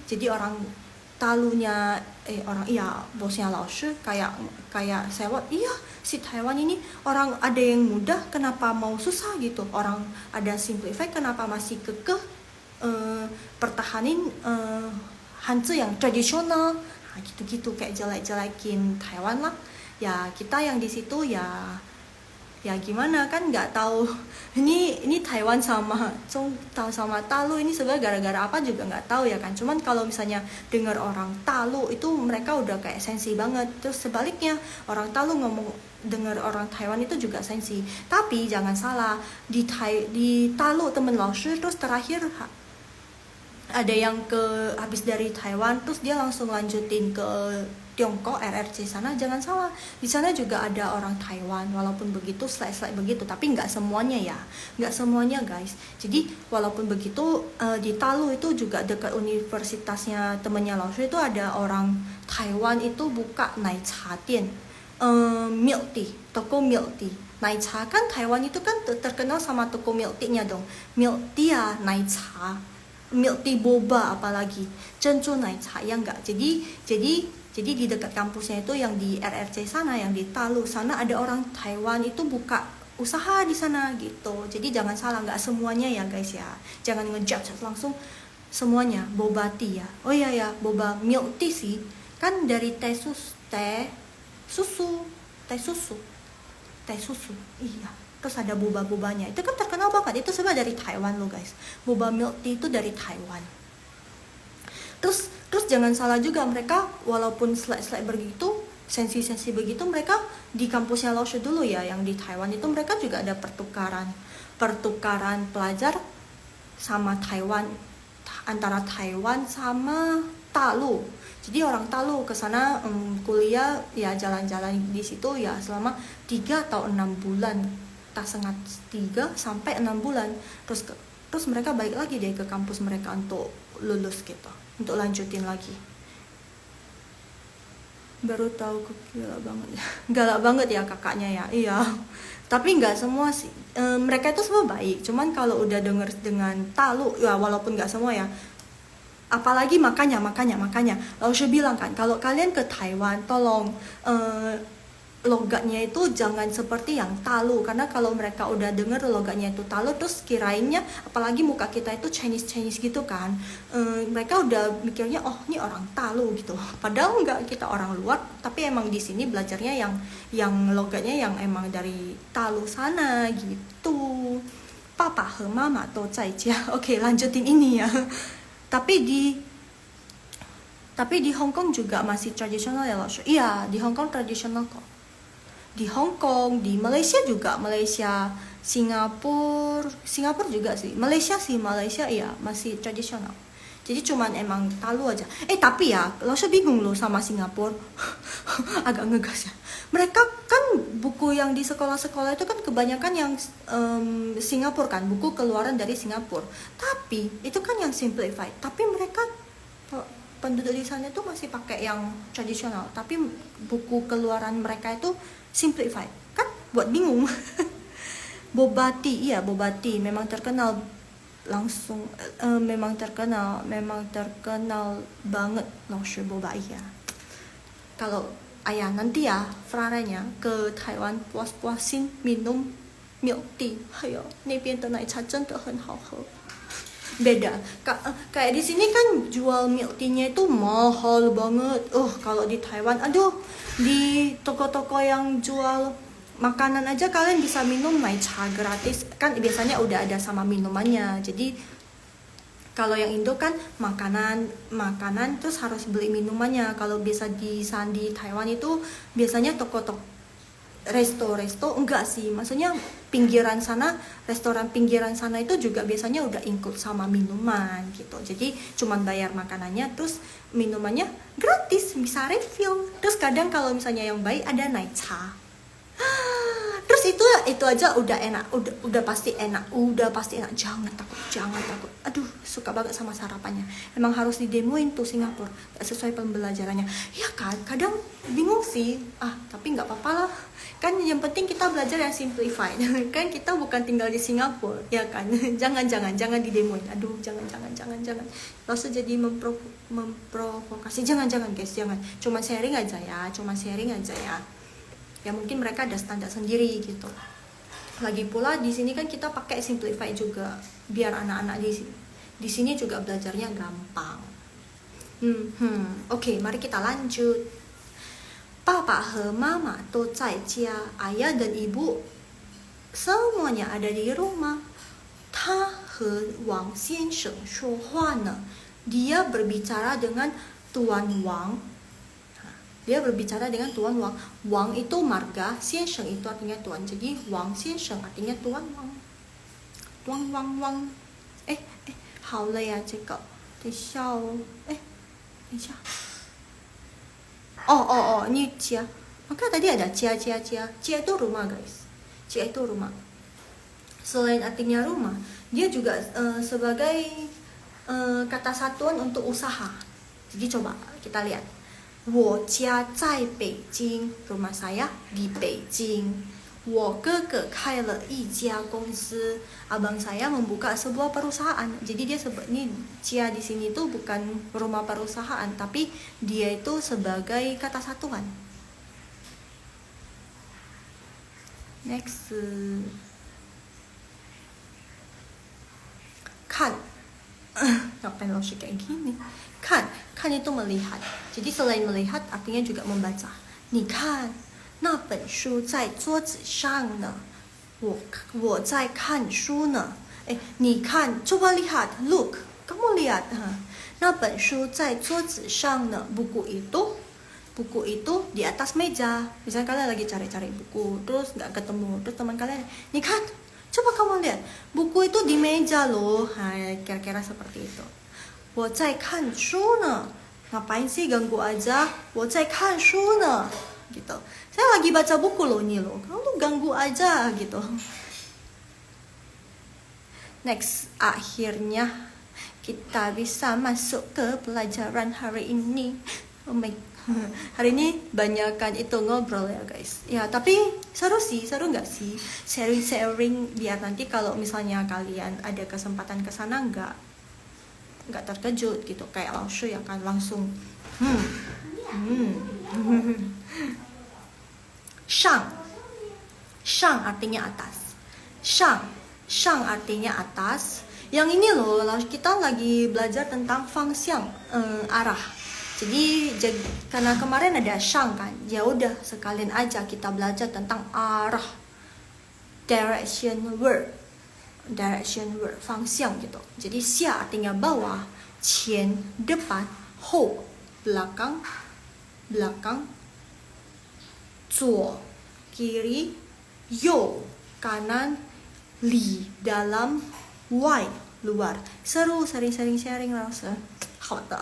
Jadi orang Talunya bosnya Laoshi kayak sewot, iya si Taiwan ini orang ada yang mudah kenapa mau susah gitu, orang ada simplify kenapa masih kekeh pertahanin Hanzi yang tradisional. Gitu kayak jelek-jelekin Taiwan lah. Ya kita yang di situ ya gimana kan, nggak tahu ini Taiwan sama Talu ini sebenarnya gara-gara apa juga nggak tahu ya kan. Cuman kalau misalnya dengar orang Talu itu mereka udah kayak sensi banget, terus sebaliknya orang Talu dengar orang Taiwan itu juga sensi. Tapi jangan salah, di Talu temen Laoshi, terus terakhir ada yang habis dari Taiwan terus dia langsung lanjutin ke Tiongkok RRC sana. Jangan salah, di sana juga ada orang Taiwan, walaupun begitu slide begitu, tapi nggak semuanya guys. Jadi walaupun begitu di Talu itu juga dekat universitasnya temennya Laoshi itu ada orang Taiwan itu buka Naicha Dian, milk tea, toko milk tea. Naicha kan Taiwan itu kan terkenal sama toko milk tea-nya dong, milk tea ya, Naicha, milk tea boba apalagi, Zhenzu Naicha ya enggak. Jadi di dekat kampusnya itu yang di RRC sana, yang di Talu sana ada orang Taiwan itu buka usaha di sana gitu. Jadi jangan salah, nggak semuanya ya guys ya. Jangan ngejudge langsung semuanya boba tea ya. Oh iya ya, boba milk tea sih. Kan dari teh susu, teh susu. Teh susu. Iya. Terus ada boba-bobanya. Itu kan terkenal banget. Itu sebenarnya dari Taiwan loh guys. Boba milk tea itu dari Taiwan. Terus jangan salah juga, mereka walaupun selek-selek begitu, sensi-sensi begitu, mereka di kampusnya Laosha dulu ya, yang di Taiwan itu mereka juga ada pertukaran pelajar sama Taiwan, antara Taiwan sama Talu. Jadi orang Talu ke sana kuliah ya, jalan-jalan di situ ya selama 3 atau 6 bulan. Tak sengat 3 sampai 6 bulan. Terus mereka balik lagi deh ke kampus mereka untuk lulus gitu, untuk lanjutin lagi. Baru tahu, kok galak banget ya kakaknya ya. Iya, tapi nggak semua sih, mereka itu semua baik, cuman kalau udah denger dengan Talu ya, walaupun nggak semua ya, apalagi makanya Laosha bilang kan, kalau kalian ke Taiwan tolong logatnya itu jangan seperti yang Talu, karena kalau mereka udah denger logatnya itu Talu, terus kirainnya, apalagi muka kita itu Chinese gitu kan, mereka udah mikirnya oh ini orang Talu gitu, padahal enggak, kita orang luar, tapi emang di sini belajarnya yang logatnya yang emang dari Talu sana gitu. Papa he mama to zai jia. Oke, lanjutin ini ya. Tapi di Hong Kong juga masih tradisional ya loh. Iya, di Hong Kong tradisional kok. Di Hong Kong, di Malaysia juga, Singapura juga sih. Malaysia ya masih tradisional. Jadi cuman emang Talu aja. Tapi ya, lo bingung loh sama Singapura. Agak ngegas ya. Mereka kan buku yang di sekolah-sekolah itu kan kebanyakan yang Singapura kan, buku keluaran dari Singapura. Tapi itu kan yang simplified. Tapi mereka penduduk di sana itu masih pakai yang tradisional. Tapi buku keluaran mereka itu simplified. Kan buat bingung. Boba tea memang terkenal langsung, memang terkenal banget Laosha boba iya. Kalau ayah nanti ya Fraranya ke Taiwan puas-puasin minum milk tea. Hayo, 那边的奶茶真的很好喝. Beda. Kayak di sini kan jual milk tea-nya itu mahal banget. Kalau di Taiwan, aduh, di toko-toko yang jual makanan aja kalian bisa minum matcha gratis. Kan biasanya udah ada sama minumannya. Jadi kalau yang Indo kan makanan terus harus beli minumannya. Kalau biasa di Taiwan itu biasanya toko-toko resto enggak sih, maksudnya restoran pinggiran sana itu juga biasanya udah include sama minuman gitu. Jadi cuman bayar makanannya, terus minumannya gratis, bisa refill. Terus kadang kalau misalnya yang baik ada matcha. Terus itu aja udah enak, udah pasti enak. Jangan takut. Aduh, suka banget sama sarapannya. Emang harus didemoin tuh Singapura, gak sesuai pembelajarannya. Ya kan, kadang bingung sih. Tapi nggak apa-apa lah. Kan yang penting kita belajar yang simplified. Kan kita bukan tinggal di Singapura, ya kan? Jangan didemoin. Aduh, jangan. Langsung jadi memprovokasi. Jangan guys, jangan. Cuma sharing aja ya. Ya mungkin mereka ada standar sendiri gitu. Lagi pula di sini kan kita pakai simplify juga, biar anak-anak di sini juga belajarnya gampang. Oke, mari kita lanjut. Papa he mama to zai jia. Ayah dan ibu semuanya ada di rumah. Ta he Wang Xiansheng shuo hua ne. Dia berbicara dengan Tuan Wang. Wang itu marga, Xiansheng itu artinya tuan. Jadi Wang Xiansheng artinya Tuan Wang. Wang. 好了呀，这个等一下哦。等一下。ini Jia. Maka tadi ada Jia. Jia itu rumah guys. Jia itu rumah. Selain artinya rumah, dia juga sebagai kata satuan untuk usaha. Jadi coba kita lihat. 我家在北京, rumah saya di Beijing. 我哥哥开了一家公司, abang saya membuka sebuah perusahaan. Jadi dia ini Cia di sini tuh bukan rumah perusahaan, tapi dia itu sebagai kata satuan. Next, kan. Ngapain lo kayak gini? Kan itu melihat. Jadi selain melihat, artinya juga membaca. 你看那本书在桌子上呢，我在看书呢。你看，coba lihat, look, kamu lihat, 那本书在桌子上呢。buku itu di atas meja. Misalnya kalian lagi cari-cari buku, terus nggak ketemu, terus teman kalian, 你看, coba kamu lihat, buku itu di meja loh. Kira-kira seperti itu. 我在看书呢. Ngapain sih ganggu aja? 我在看书呢. Gitu. Saya lagi baca buku loh nih loh. Kamu tuh ganggu aja gitu. Next, akhirnya kita bisa masuk ke pelajaran hari ini. Oh my, hari ini banyakan itu ngobrol ya guys. Ya tapi seru nggak sih? Sharing biar nanti kalau misalnya kalian ada kesempatan ke sana nggak terkejut gitu kayak langsung ya kan langsung. Shang artinya atas. Shang artinya atas. Yang ini loh, kita lagi belajar tentang fangxiang, arah. Jadi karena kemarin ada shang kan, ya udah sekalian aja kita belajar tentang arah, direction word, fangxiang gitu. Jadi xia artinya bawah, qian depan, hou belakang, zuo kiri, you kanan, li dalam, wai luar. Seru, sering sharing langsung. 好的.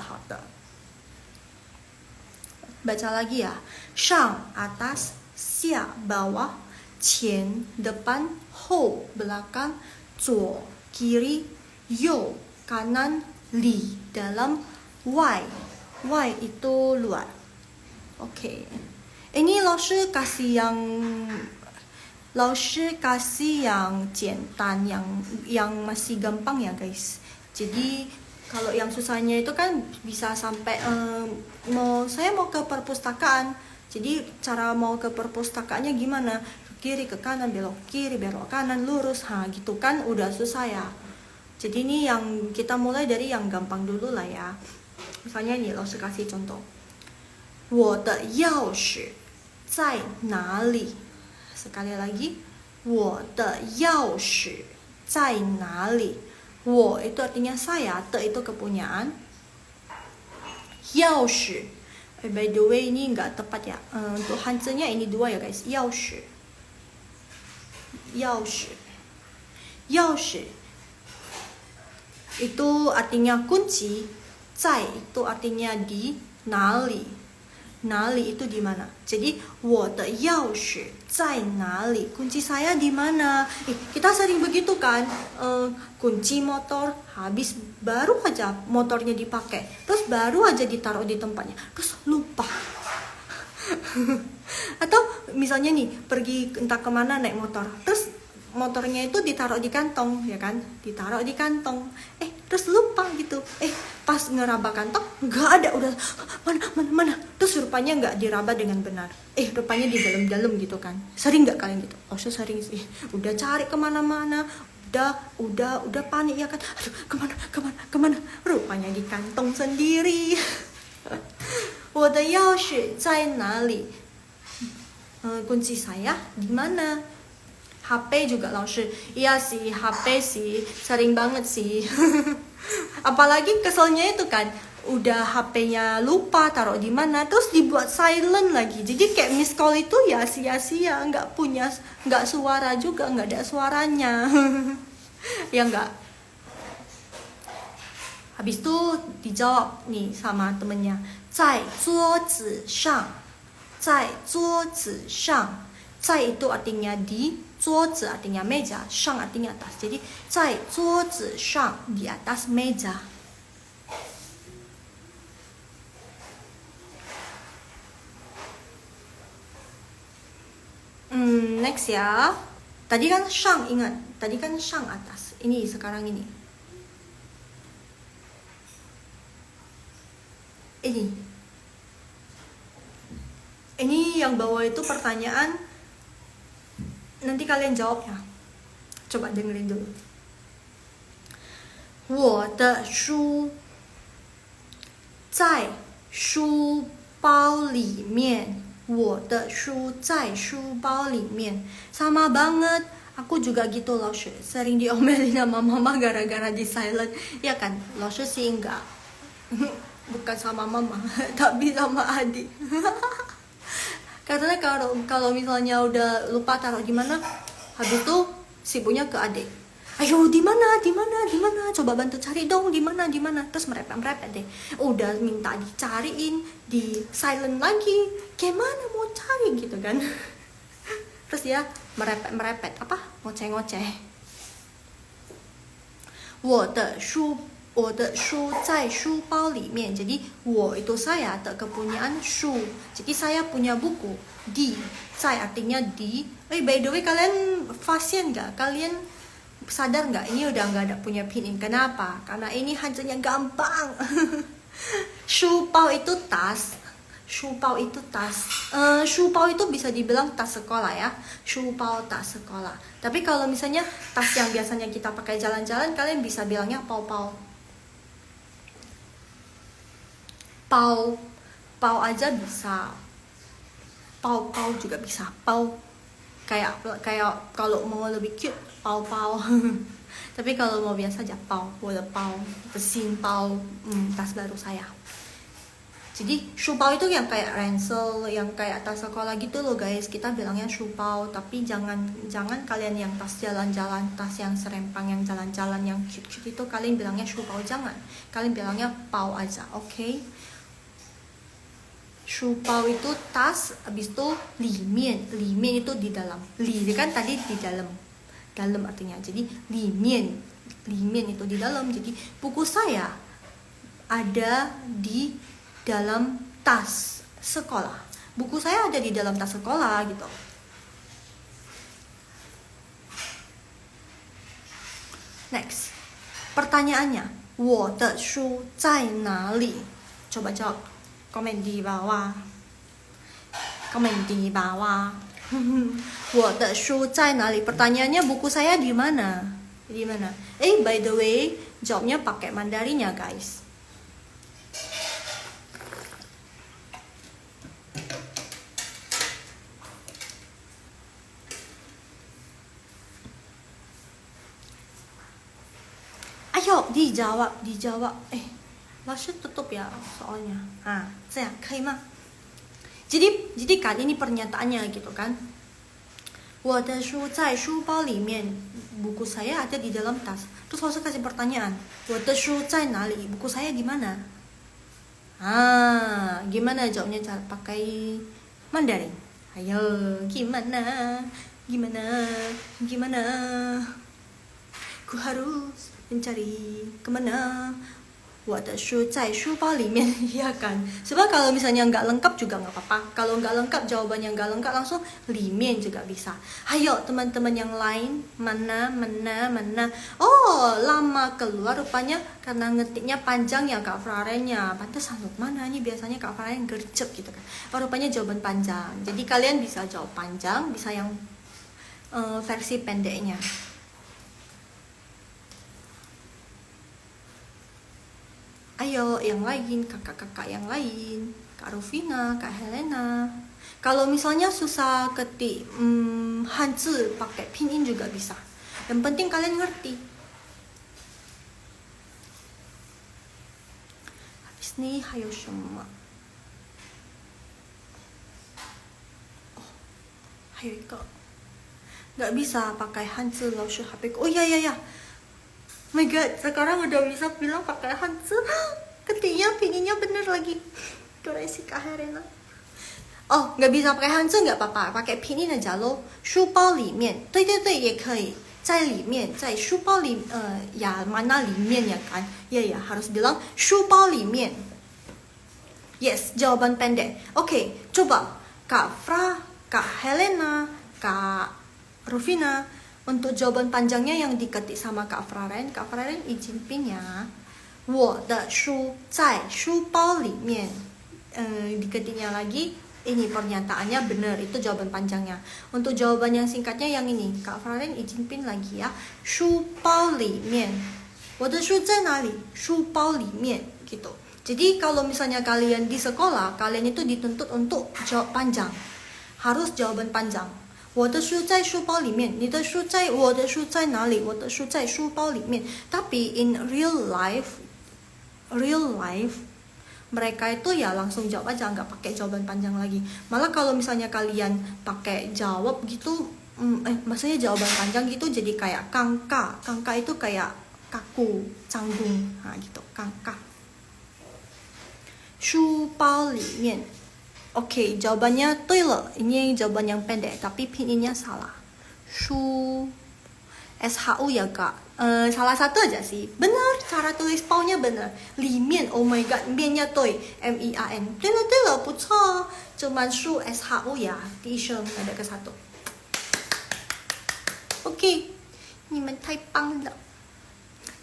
Baca lagi ya. Shang atas, xia bawah, qian depan, hou belakang, zuo kiri, you kanan, li dalam, wai itu luar. Oke. Ini 老师kasih yang 简单, yang masih gampang ya guys. Jadi kalau yang susahnya itu kan bisa sampai saya mau ke perpustakaan. Jadi cara mau ke perpustakaannya gimana? Ke kiri, ke kanan, belok kiri, belok kanan, lurus. Gitu kan udah susah ya. Jadi ini yang kita mulai dari yang gampang dulu lah ya. Misalnya nih, 老师 kasih contoh. 我的钥匙在哪里? Sekali lagi, 我的钥匙在哪里? 我 itu artinya saya, 的 itu kepunyaan. 钥匙, by the way ini nggak tepat ya. Untuk hanzinya ini dua ya guys. 钥匙itu artinya kunci. 在 itu artinya di. 哪里 itu di mana. Jadi 我的钥匙在哪里? Kunci saya di mana? Kita sering begitu kan, kunci motor habis baru aja motornya dipakai, terus baru aja ditaruh di tempatnya, terus lupa. Atau misalnya nih pergi entah kemana naik motor, terus motornya itu ditaruh di kantong ya kan, ditaruh di kantong, terus lupa gitu, pas ngeraba kantong nggak ada, udah mana, terus rupanya nggak diraba dengan benar, rupanya di dalam gitu kan. Sering nggak kalian gitu? Oh sering sih, udah cari kemana-mana, udah panik ya kan, aduh kemana, rupanya di kantong sendiri. 我的钥匙在哪里? Kunci saya di mana? HP juga langsung. Iya sih, HP sih sering banget sih. Apalagi keselnya itu kan, udah HP-nya lupa taruh di mana, terus dibuat silent lagi. Jadi kayak miss call itu ya sia-sia, nggak suara juga, nggak ada suaranya. Ya nggak. Habis itu dijawab nih sama temennya, 在桌子上, 在桌子上. 在 itu artinya di, 桌子 artinya meja, 上 artinya atas. Jadi 在桌子上, di atas meja. Next ya. Tadi kan 上, ingat. Tadi kan 上 atas. Ini sekarang ini. Ini yang bawah itu pertanyaan Nanti kalian jawab ya. Coba dengerin dulu. 我的书在书包里面. 我的书在书包里面. Sama banget. Aku juga gitu loh, sering diomelin sama mama gara-gara di silent. Ya kan, lo sih enggak. Bukan sama mama, tapi sama adik. Karena kalau misalnya udah lupa taruh di mana, habis itu sibuknya ke adik. Ayo di mana? Coba bantu cari dong di mana? Terus merepet deh. Udah minta dicariin, di silent lagi. Gimana mau cari gitu kan? Terus ya merepet apa? Ngoceh-ngoceh. 我的书在书包里面. Jadi 我 itu saya, de kepunyaan 书. Jadi saya punya buku. Di, 在 artinya di. By the way, kalian fasien nggak? Kalian sadar nggak? Ini udah nggak ada punya pinyin. Kenapa? Karena ini hanya gampang. 书包 itu tas. 书包 itu tas. 书包 itu bisa dibilang tas sekolah ya. 书包 tas sekolah. Tapi kalau misalnya tas yang biasanya kita pakai jalan-jalan, kalian bisa bilangnya 包包. Pau aja bisa. Pau juga bisa. Pau kayak kalau mau lebih cute, pau. Tapi kalau mau biasa aja pau, pau, mesin pau, tas baru saya. Jadi shupao itu yang kayak ransel, yang kayak tas sekolah gitu loh guys. Kita bilangnya shupao, tapi jangan kalian yang tas jalan-jalan, tas yang serempang, yang jalan-jalan, yang cute-cute itu kalian bilangnya shupao, jangan. Kalian bilangnya pau aja, oke? Shupao itu tas, habis itu limen itu di dalam. Li kan tadi di dalam artinya. Jadi limen itu di dalam. Jadi buku saya ada di dalam tas sekolah. Buku saya ada di dalam tas sekolah gitu. Next. Pertanyaannya, 我的书在哪里? Coba jawab. Komen di bawah. 我的书在哪里? Pertanyaannya buku saya di mana? By the way, jawabnya pakai Mandarin ya guys. Ayo dijawab. Langsung tutup ya soalnya. Saya, 可以吗? Jadi kan ini pernyataannya gitu kan. 我的书在书包里面. Buku saya ada di dalam tas. Terus langsung kasih pertanyaan. 我的书在哪里? Buku saya di mana? Gimana jawabnya cara pakai Mandarin? Ayo, gimana? Ku harus mencari kemana? 我的书在书包里面. Ya kan? Sebab kalau misalnya nggak lengkap juga nggak apa-apa. Kalau nggak lengkap, jawabannya nggak lengkap, langsung 里面 juga bisa. Ayo teman-teman yang lain, mana? Oh, lama keluar rupanya karena ngetiknya panjang ya Kak Frarennya. Pantesan mana ini biasanya Kak Fraren gercep gitu kan. Oh, rupanya jawaban panjang. Jadi kalian bisa jawab panjang, bisa yang versi pendeknya. Ayo yang lain, kakak-kakak yang lain, Kak Rufina, Kak Helena. Kalau misalnya susah ketik Hanzi pakai pinyin juga bisa. Yang penting kalian ngerti. Habis nih, hayo semua. Hayo kok. Nggak bisa pakai Hanzi langsung HP. Oh ya. My god, sekarang udah bisa bilang pakai Hanzi. Ketiknya pinginnya bener lagi. Koresi Kak Helena. Oh, nggak bisa pakai Hanzi nggak apa-apa, pakai pinyin aja lo. 书包里面，对，也可以，在里面，在书包里，ya mana 里面ya kan? Ya harus bilang 书包里面. Yes, jawaban pendek. Oke, coba Kak Fra, Kak Helena, Kak Rufina. Untuk jawaban panjangnya yang diketik sama Kak Fraren izin pin ya. 我的书在书包里面. Diketiknya lagi ini pernyataannya benar, itu jawaban panjangnya. Untuk jawaban yang singkatnya yang ini, Kak Faren izin pin lagi ya. 书包里面我的书在哪里书包里面 gitu. Jadi kalau misalnya kalian di sekolah, kalian itu dituntut untuk jawab panjang, harus jawaban panjang. 我的书在书包里面你的书在我的书在哪里我的书在书包里面 Tapi in real life mereka itu ya langsung jawab aja, nggak pakai jawaban panjang lagi. Malah kalau misalnya kalian pakai jawab gitu, maksudnya jawaban panjang gitu, jadi kayak kangka itu kayak kaku, canggung, nah gitu, kangka. 书包里面 Oke, jawabannya 对了. Ini jawaban yang pendek, tapi pinginnya salah. Shu SHU ya kak. Salah satu aja sih. Benar, cara tulis paunya benar. 里面 oh my god, 面nya 对 MEAN. 对了，不错. Cuman shu SHU ya, 第一声 ada ke satu. Oke, 你们太棒了.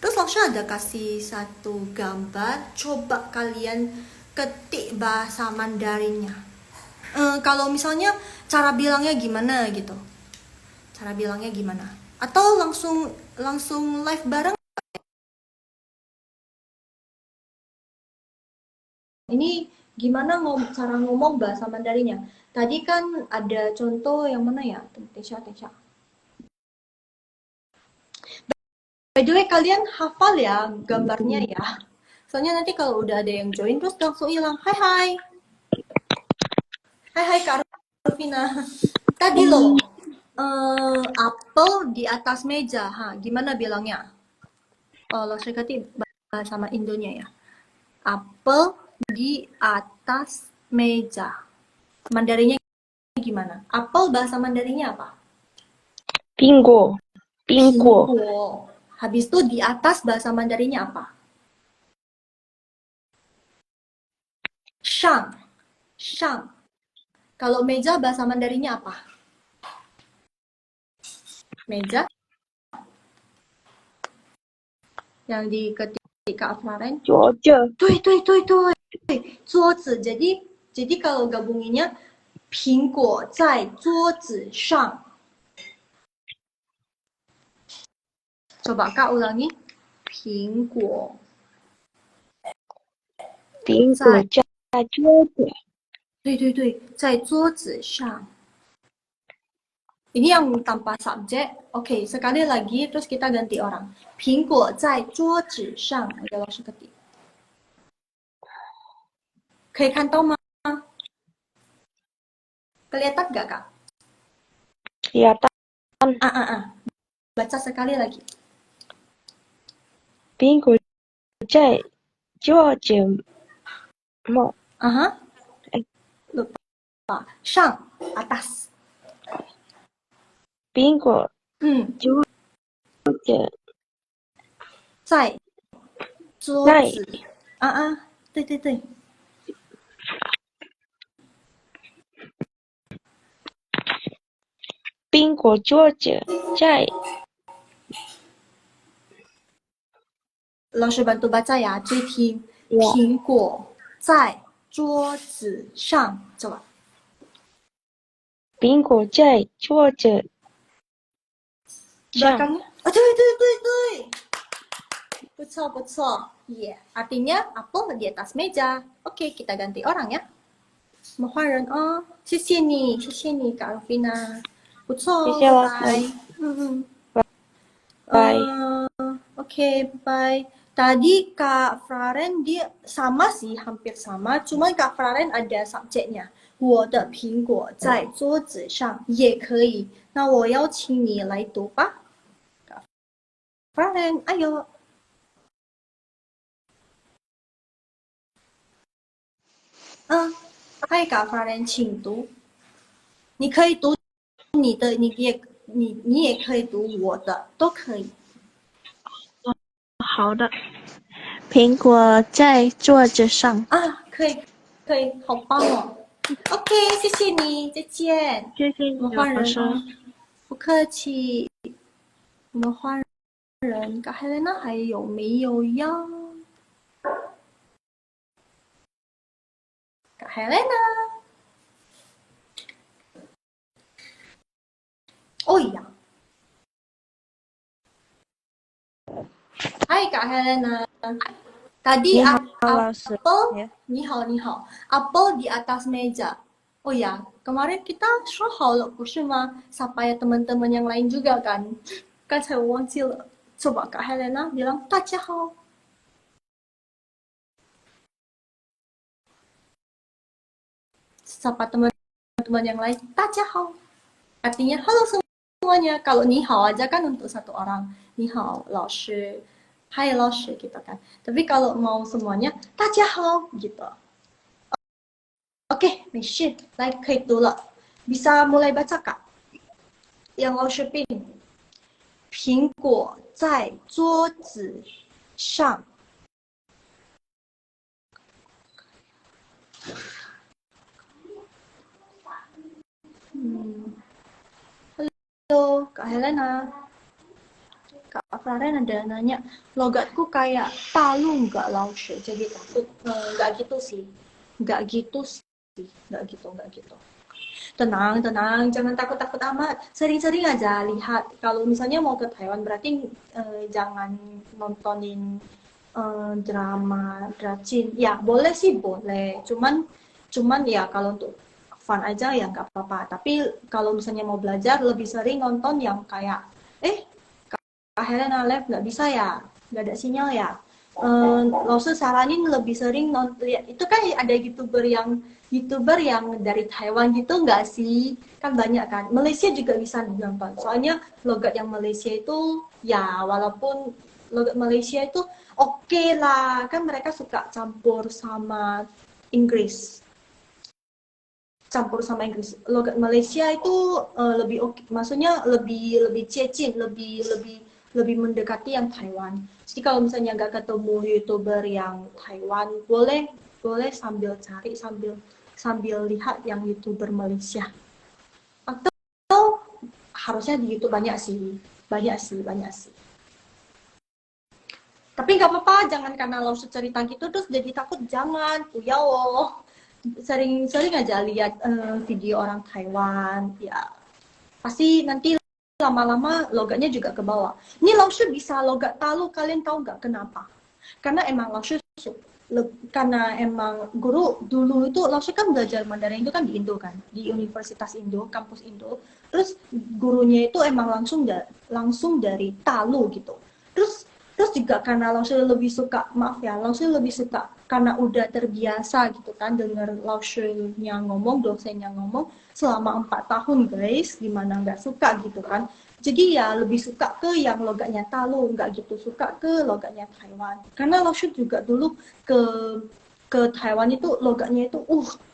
Terus langsung ada kasih satu gambar. Coba kalian ketik bahasa Mandarinnya. Kalau misalnya cara bilangnya gimana gitu, cara bilangnya gimana? Atau langsung live bareng? Ini gimana cara ngomong bahasa Mandarinnya? Tadi kan ada contoh yang mana ya? Tesha. By the way, kalian hafal ya gambarnya ya? Soalnya nanti kalau udah ada yang join terus langsung hilang. Hai Kak Rufina. Tadi loh, apel di atas meja. Gimana bilangnya? Langsung ganti sama Indonya ya. Apel di atas meja. Mandarinnya gimana? Apel bahasa Mandarinnya apa? 苹果 Habis itu di atas bahasa Mandarinnya apa? Shang. Kalau meja bahasa Mandarinnya apa? Meja. Yang diketik Kak Flaren. 桌子 对，桌子. Jadi kalau gabunginnya 苹果在桌子上. Coba Kak ulangi. 苹果在桌子 对，在桌子上. Ini yang tanpa subjek. Oke, sekali lagi terus kita ganti orang. 苹果在桌子上. Udah langsung ketik. 可以看到吗? Kelihatan gak Kak? kelihatan. Baca sekali lagi. 苹果在桌子上 Lupa. 上 atas. 苹果桌子在桌子. 对。苹果桌子在 老师 bantu baca ya. 这题苹果在桌子上. Coba. 苹果在桌子上 Belakangnya. Oh, 对。不错. Yeah. Artinya apel di atas meja. Oke, kita ganti orang ya. 我们换人哦。谢谢你 Kak Rufina. 不错。谢谢老师。拜。Oke, bye. Tadi Kak Flaren dia sama sih, hampir sama. Cuma Kak Flaren ada subjeknya. 我的苹果在桌子上也可以。那我邀请你来读吧。Kak Flaren, ayo. Hai Kak Flaren, 请读。你可以读你的，你也可以读我的，都可以。好的，苹果在桌子上。可以，好棒哦。OK， 谢谢你，再见。谢谢你，老师。不客气。我们换人，Kak Helena还有没有呀？Kak Helena。Oh iya. Hai Kak Helena. Tadi 你好，老师。 apel, Ya. 你好你好, apel di atas meja. Oh ya, kemarin kita 说好了不是吗？Sapa ya teman-teman yang lain juga kan? Kan saya 忘记了. Coba Kak Helena bilang 大家好. Sapa teman-teman yang lain 大家好. Artinya halo semuanya. Kalau 你好 aja kan untuk satu orang. 你好老师, hai 老师gitu kan. Tapi kalau mau semuanya 大家好 gitu. Oke, 没事，来可以读了。Bisa mulai baca Kak? Yang 老师病，苹果在桌子上。Halo, Kak Helena. Kak Faren ada nanya, logatku kayak talu nggak Laushe? Jadi takut, nggak gitu sih. Nggak gitu sih. Nggak gitu. Tenang, jangan takut-takut amat. Sering-sering aja lihat. Kalau misalnya mau ke Taiwan, berarti jangan nontonin drama, dracin. Ya, boleh sih, boleh. Cuman ya kalau untuk fun aja ya nggak apa-apa. Tapi kalau misalnya mau belajar, lebih sering nonton yang kayak, Kak Helena live nggak bisa ya, nggak ada sinyal ya. Langsung saranin lebih sering lihat. Itu kan ada YouTuber yang dari Taiwan gitu nggak sih? Kan banyak kan. Malaysia juga bisa nonton. Soalnya logat yang Malaysia itu ya walaupun logat Malaysia itu oke lah. Kan mereka suka campur sama Inggris. Logat Malaysia itu lebih oke. Maksudnya lebih cecin, lebih mendekati yang Taiwan. Jadi kalau misalnya nggak ketemu YouTuber yang Taiwan, boleh sambil cari sambil lihat yang YouTuber Malaysia. Atau harusnya di YouTube banyak sih. Tapi nggak apa-apa, jangan karena lo cerita gitu terus jadi takut, jangan. Ya Allah, sering aja lihat video orang Taiwan, ya pasti nanti lama-lama logatnya juga ke bawah. Ini Laoshe bisa logat talu, kalian tahu nggak kenapa? Karena emang Laoshe karena emang guru dulu itu Laoshe kan belajar Mandarin itu kan di Indo kan, di Universitas Indo, kampus Indo. Terus gurunya itu emang langsung dari Talu gitu. Terus juga karena Laoshe lebih suka, Laoshe lebih suka karena udah terbiasa gitu kan dengar Laoshe-nya ngomong, dosennya ngomong selama 4 tahun guys, gimana nggak suka gitu kan. Jadi ya lebih suka ke yang logatnya Talu, nggak gitu suka ke logatnya Taiwan. Karena Laoshe juga dulu ke Taiwan itu logatnya itu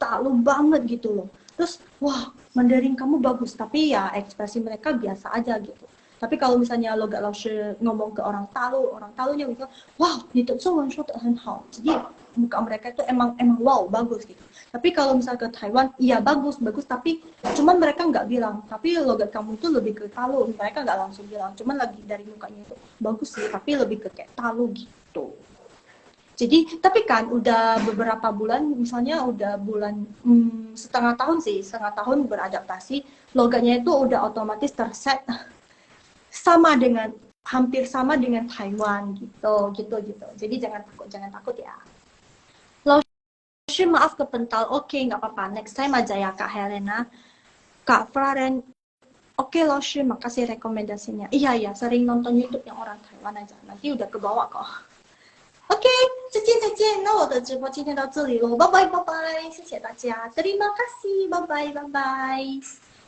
Talu banget gitu loh. Terus wah, Mandarin kamu bagus, tapi ya ekspresi mereka biasa aja gitu. Tapi kalau misalnya logat Laoshe ngomong ke orang Talunya gitu, wow, 你的中文说得很好. Jadi muka mereka itu emang wow, bagus gitu. Tapi kalau misalnya ke Taiwan, iya bagus, tapi cuman mereka nggak bilang. Tapi logat kamu itu lebih ke Talu, mereka nggak langsung bilang. Cuman lagi dari mukanya itu bagus sih, tapi lebih ke kayak Talu gitu. Jadi, tapi kan udah beberapa bulan, misalnya udah bulan setengah tahun beradaptasi, logatnya itu udah otomatis terset hampir sama dengan Taiwan gitu. Jadi jangan takut ya. Laoshe maaf kepental, oke nggak apa-apa. Next time aja ya Kak Helena. Kak Faren, oke Laoshe, makasih rekomendasinya. Iya, sering nonton YouTube yang orang Taiwan aja. Nanti udah ke bawah kok. Oke, 再见，那我的直播今天到这里了，拜拜，谢谢大家，terima kasih，拜拜。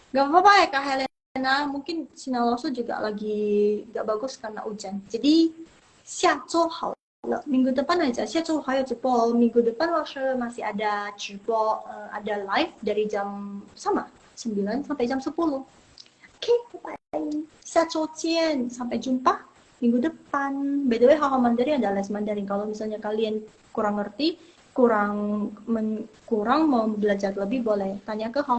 Gak apa-apa ya Kak Helena, mungkin sinyal Laoshe juga lagi gak bagus karena hujan. Jadi, 下周好了，minggu depan aja, 下周还有直播，minggu depan Laoshe masih ada直播, ada live dari jam sama 9 sampai jam 10. Oke, bye-bye. 下周见, sampai jumpa minggu depan. By the way, Haha Mandarin ada les Mandarin. Kalau misalnya kalian kurang ngerti, kurang mau belajar lebih, boleh tanya ke Haha